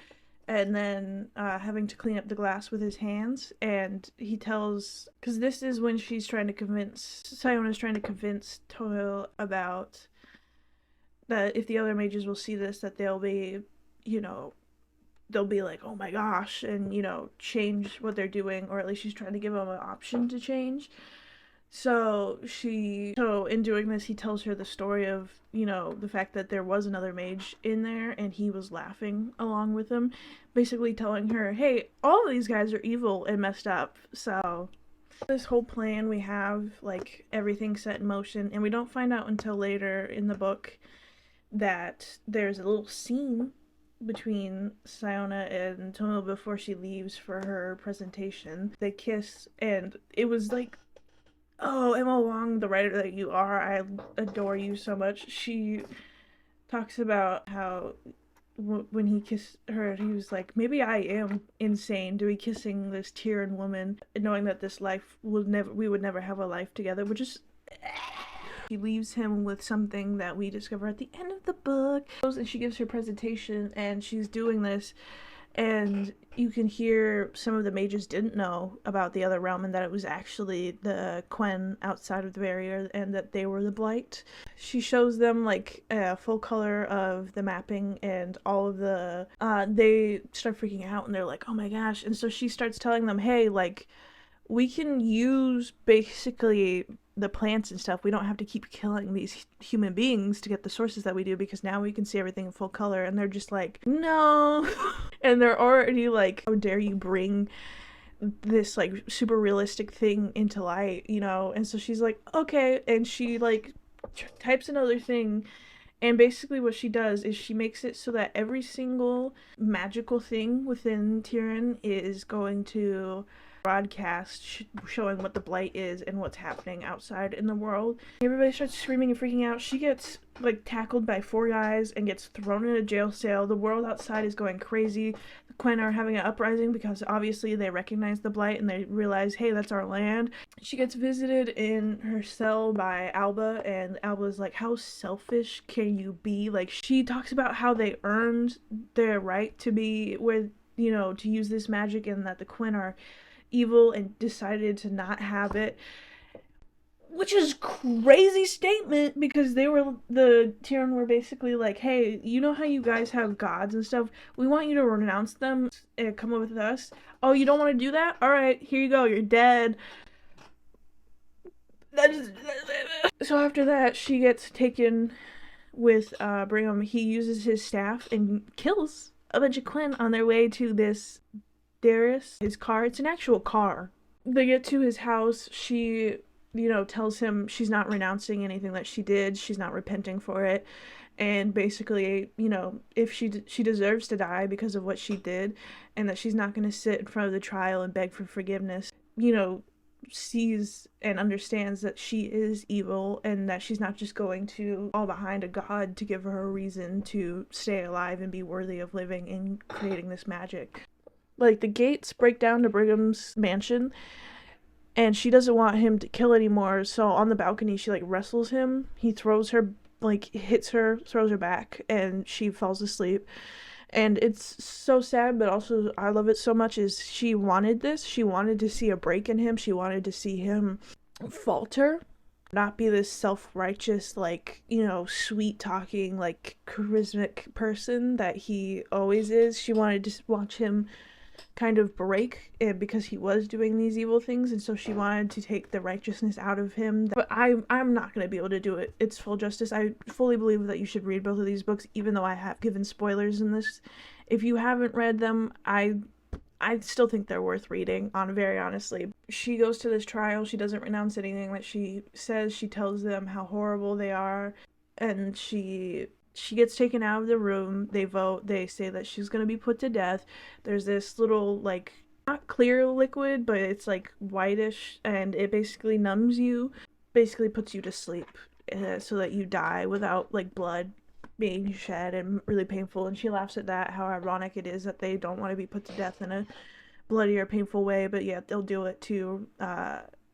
and then having to clean up the glass with his hands. And he tells, because this is when Siona's trying to convince Toil about that if the other mages will see this, that they'll be, they'll be like, oh my gosh, and, change what they're doing, or at least she's trying to give them an option to change. So in doing this, he tells her the story of, the fact that there was another mage in there and he was laughing along with him, basically telling her, hey, all of these guys are evil and messed up. So this whole plan, we have everything set in motion, and we don't find out until later in the book that there's a little scene between Siona and Tomo before she leaves for her presentation. They kiss, and it was oh, Emma Wang, the writer that you are, I adore you so much. She talks about how when he kissed her, he was like, maybe I am insane to be kissing this Tyrion woman, knowing that we would never have a life together, which is... She leaves him with something that we discover at the end of the book. And she gives her presentation, and she's doing this, and you can hear some of the mages didn't know about the other realm, and that it was actually the Quen outside of the barrier, and that they were the Blight. She shows them a full color of the mapping and all of the they start freaking out, and they're like, oh my gosh. And so she starts telling them, hey, we can use basically the plants and stuff. We don't have to keep killing these human beings to get the sources that we do, because now we can see everything in full color. And they're just like, no. And they're already like, how dare you bring this super realistic thing into light, And so she's like, okay. And she types another thing, and basically what she does is she makes it so that every single magical thing within Tyrion is going to broadcast showing what the Blight is and what's happening outside in the world. Everybody starts screaming and freaking out. She gets tackled by 4 guys and gets thrown in a jail cell. The world outside is going crazy. The Quen are having an uprising because obviously they recognize the Blight and they realize, hey, that's our land. She gets visited in her cell by Alba, and Alba's like, how selfish can you be? She talks about how they earned their right to be with, to use this magic, and that the Quen are evil and decided to not have it, which is crazy statement, because the Tyrion were basically like, hey, you know how you guys have gods and stuff, we want you to renounce them and come with us. Oh, you don't want to do that? All right, here you go, you're dead. So after that, she gets taken with Brigham. He uses his staff and kills a bunch of Quen on their way to this Darius, his car. It's an actual car. They get to his house. She, tells him she's not renouncing anything that she did. She's not repenting for it. And basically, if she deserves to die because of what she did, and that she's not going to sit in front of the trial and beg for forgiveness, sees and understands that she is evil, and that she's not just going to fall behind a god to give her a reason to stay alive and be worthy of living and creating this magic. The gates break down to Brigham's mansion, and she doesn't want him to kill anymore, so on the balcony she wrestles him. He throws her, hits her, throws her back, and she falls asleep. And it's so sad, but also I love it so much, is she wanted this. She wanted to see a break in him. She wanted to see him falter, not be this self-righteous, sweet-talking, charismatic person that he always is. She wanted to watch him kind of break because he was doing these evil things, and so she wanted to take the righteousness out of him. But I'm not going to be able to do it. It's full justice. I fully believe that you should read both of these books, even though I have given spoilers in this. If you haven't read them, I still think they're worth reading, very honestly. She goes to this trial. She doesn't renounce anything that she says. She tells them how horrible they are, and she gets taken out of the room. They vote. They say that she's going to be put to death. There's this little, like, not clear liquid, but it's like whitish, and it basically numbs you, basically puts you to sleep, so that you die without, like, blood being shed and really painful. And she laughs at that, how ironic it is that they don't want to be put to death in a bloody or painful way, but yet they'll do it to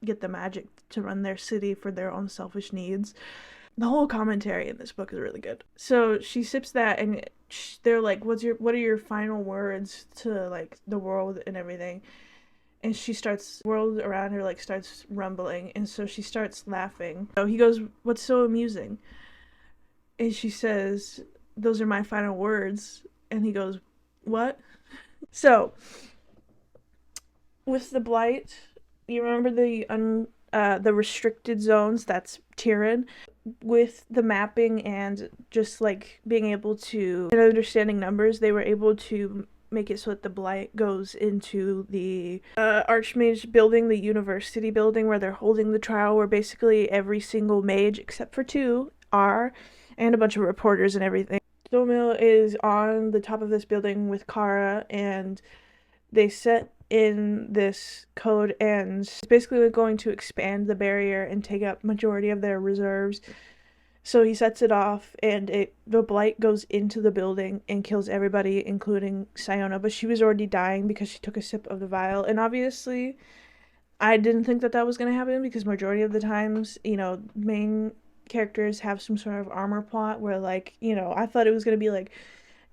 get the magic to run their city for their own selfish needs. The whole commentary in this book is really good. So she sips that, and they're like, what are your final words to, like, the world and everything? And world around her, like, starts rumbling, and so she starts laughing. So he goes, what's so amusing? And she says, those are my final words. And he goes, what? So, with the Blight, you remember the restricted zones? That's Tyrann. With the mapping and just, like, being able to, and understanding numbers, they were able to make it so that the Blight goes into the Archmage building, the university building where they're holding the trial, where basically every single mage, except for 2, are, and a bunch of reporters and everything. Domil is on the top of this building with Kara, and they set in this code, and it's basically going to expand the barrier and take up majority of their reserves. So he sets it off, and the Blight goes into the building and kills everybody, including Siona, but she was already dying because she took a sip of the vial. And obviously, I didn't think that was going to happen, because majority of the times, main characters have some sort of armor plot where, like, I thought it was going to be like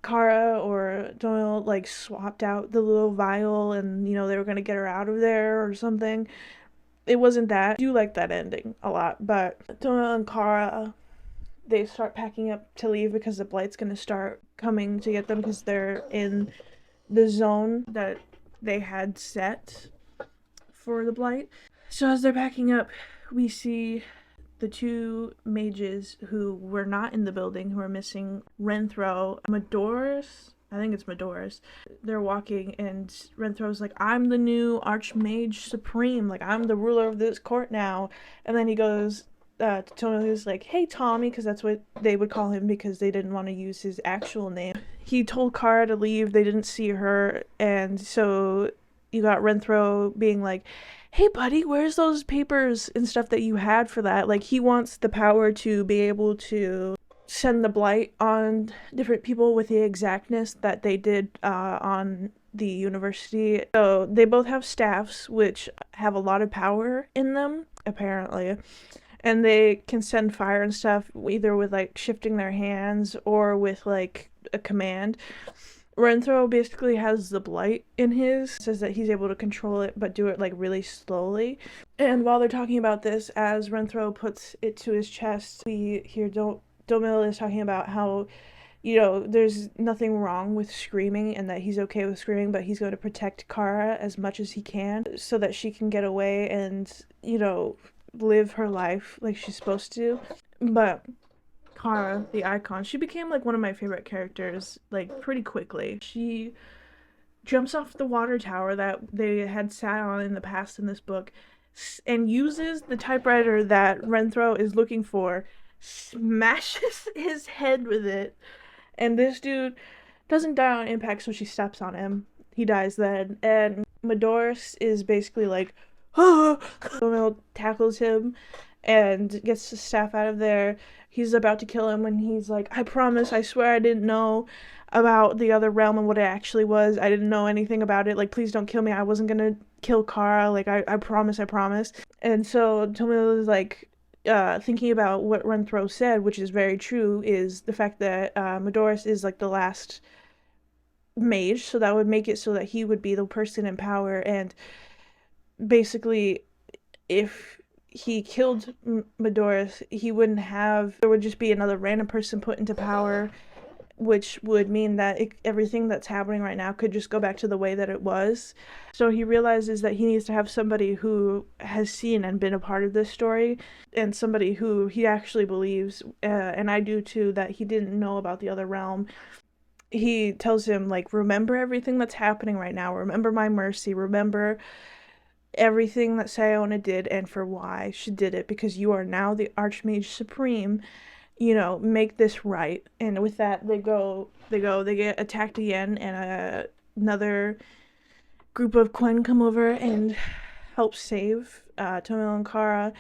Kara or Doyle, like, swapped out the little vial and, they were going to get her out of there or something. It wasn't that. I do like that ending a lot, but Doyle and Kara, they start packing up to leave because the Blight's going to start coming to get them, because they're in the zone that they had set for the Blight. So as they're packing up, we see the 2 mages who were not in the building, who are missing, Renthro, Medoris. I think it's Medoris. They're walking, and Renthro's like, I'm the new Archmage Supreme. Like, I'm the ruler of this court now. And then he goes to Tommy, who's like, hey, Tommy, because that's what they would call him, because they didn't want to use his actual name. He told Kara to leave. They didn't see her, and so you got Renthro being like, hey, buddy, where's those papers and stuff that you had for that? Like, he wants the power to be able to send the Blight on different people with the exactness that they did on the university. So they both have staffs, which have a lot of power in them, apparently. And they can send fire and stuff, either with, like, shifting their hands or with, like, a command. Renthro basically has the Blight in his, says that he's able to control it, but do it, like, really slowly. And while they're talking about this, as Renthro puts it to his chest, we hear Domil is talking about how, there's nothing wrong with screaming, and that he's okay with screaming, but he's going to protect Kara as much as he can so that she can get away and, live her life like she's supposed to. But Kara, the icon, she became, like, one of my favorite characters, like, pretty quickly. She jumps off the water tower that they had sat on in the past in this book, and uses the typewriter that Renthro is looking for, smashes his head with it, and this dude doesn't die on impact, so she steps on him. He dies then, and Medoris is basically like, oh! Domil tackles him and gets the staff out of there. He's about to kill him when he's like, I swear I didn't know about the other realm and what it actually was. I didn't know anything about it. Like, please don't kill me. I wasn't gonna kill Kara. Like, I promise. And so Tomil is like, thinking about what Renthro said, which is very true, is the fact that Medoris is, like, the last mage, so that would make it so that he would be the person in power, and basically, if he killed Medoris, there would just be another random person put into power, which would mean that everything that's happening right now could just go back to the way that it was. So he realizes that he needs to have somebody who has seen and been a part of this story, and somebody who he actually believes, and I do too, that he didn't know about the other realm. He tells him, like, remember everything that's happening right now, remember my mercy, remember everything that Siona did and for why she did it, because you are now the Archmage Supreme, make this right. And with that, they get attacked again, and another group of Quen come over and help save Tomil and Kara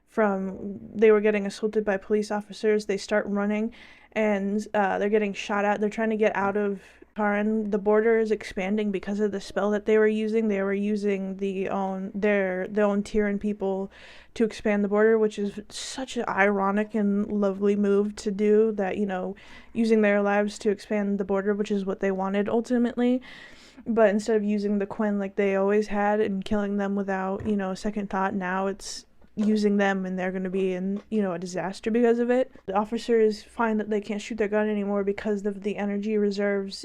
from, they were getting assaulted by police officers. They start running, and they're getting shot at. They're trying to get out of Karan. The border is expanding because of the spell that they were using. They were using their own Tyran people to expand the border, which is such an ironic and lovely move to do, that, using their lives to expand the border, which is what they wanted ultimately. But instead of using the Quen like they always had and killing them without, a second thought, now it's using them, and they're going to be in, a disaster because of it. The officers find that they can't shoot their gun anymore because of the energy reserves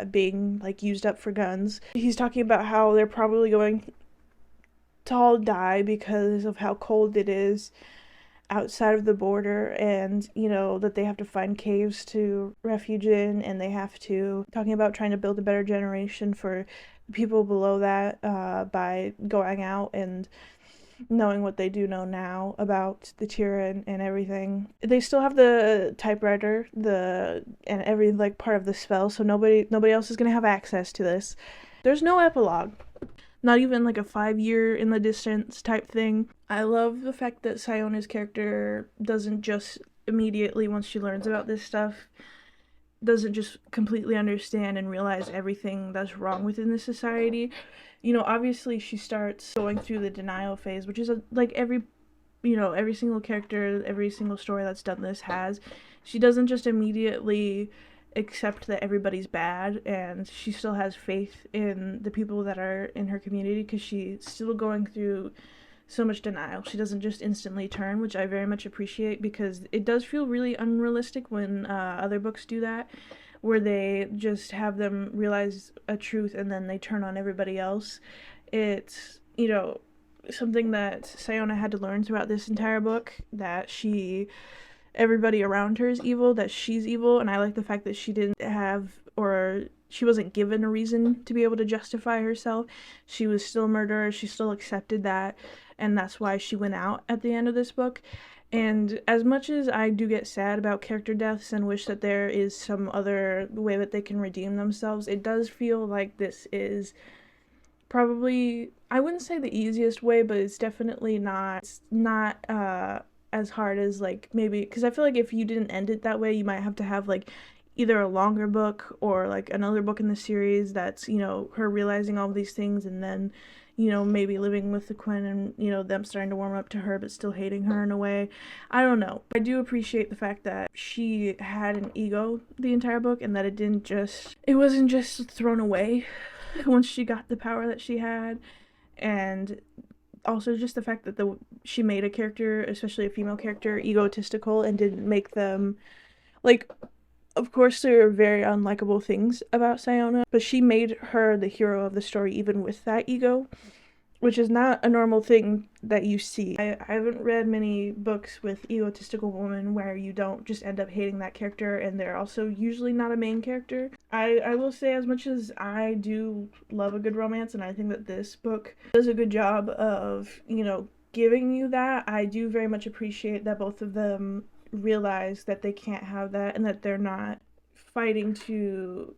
being, like, used up for guns. He's talking about how they're probably going to all die because of how cold it is outside of the border, and that they have to find caves to refuge in, and they have to, talking about trying to build a better generation for people below that by going out and knowing what they do know now about the Tyran and everything. They still have the typewriter, and every, like, part of the spell, so nobody else is gonna have access to this. There's no epilogue. Not even like a 5-year in the distance type thing. I love the fact that Siona's character doesn't just immediately, once she learns about this stuff, doesn't just completely understand and realize everything that's wrong within the society. Obviously she starts going through the denial phase, which is like every single character, every single story that's done this has. She doesn't just immediately accept that everybody's bad, and she still has faith in the people that are in her community, because she's still going through so much denial. She doesn't just instantly turn, which I very much appreciate, because it does feel really unrealistic when other books do that, where they just have them realize a truth and then they turn on everybody else. It's, something that Siona had to learn throughout this entire book, that everybody around her is evil, that she's evil, and I like the fact that she didn't have, or she wasn't given a reason to be able to justify herself. She was still a murderer, she still accepted that, and that's why she went out at the end of this book. And as much as I do get sad about character deaths and wish that there is some other way that they can redeem themselves, it does feel like this is probably, I wouldn't say the easiest way, but it's definitely not as hard as, like, maybe, because I feel like if you didn't end it that way, you might have to have, like, either a longer book or, like, another book in the series that's, her realizing all these things, and then, maybe living with the Quen and, them starting to warm up to her but still hating her in a way. I don't know. I do appreciate the fact that she had an ego the entire book, and that it wasn't just thrown away once she got the power that she had. And also just the fact that she made a character, especially a female character, egotistical, and didn't make them, like, of course there are very unlikable things about Siona, but she made her the hero of the story even with that ego, which is not a normal thing that you see. I haven't read many books with egotistical women where you don't just end up hating that character, and they're also usually not a main character. I will say, as much as I do love a good romance, and I think that this book does a good job of, giving you that, I do very much appreciate that both of them realize that they can't have that, and that they're not fighting to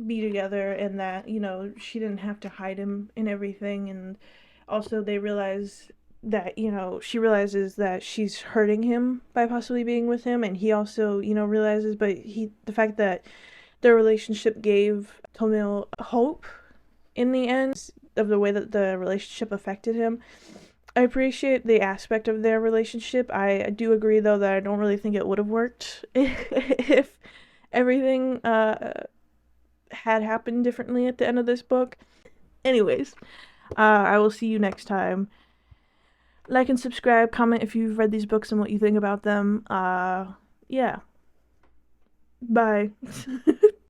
be together, and that, she didn't have to hide him and everything. And also they realize that, she realizes that she's hurting him by possibly being with him, and he also, realizes, but the fact that their relationship gave Tomil hope in the end, of the way that the relationship affected him. I appreciate the aspect of their relationship. I do agree, though, that I don't really think it would have worked if everything had happened differently at the end of this book. Anyways, I will see you next time. Like and subscribe, comment if you've read these books and what you think about them. Yeah. Bye.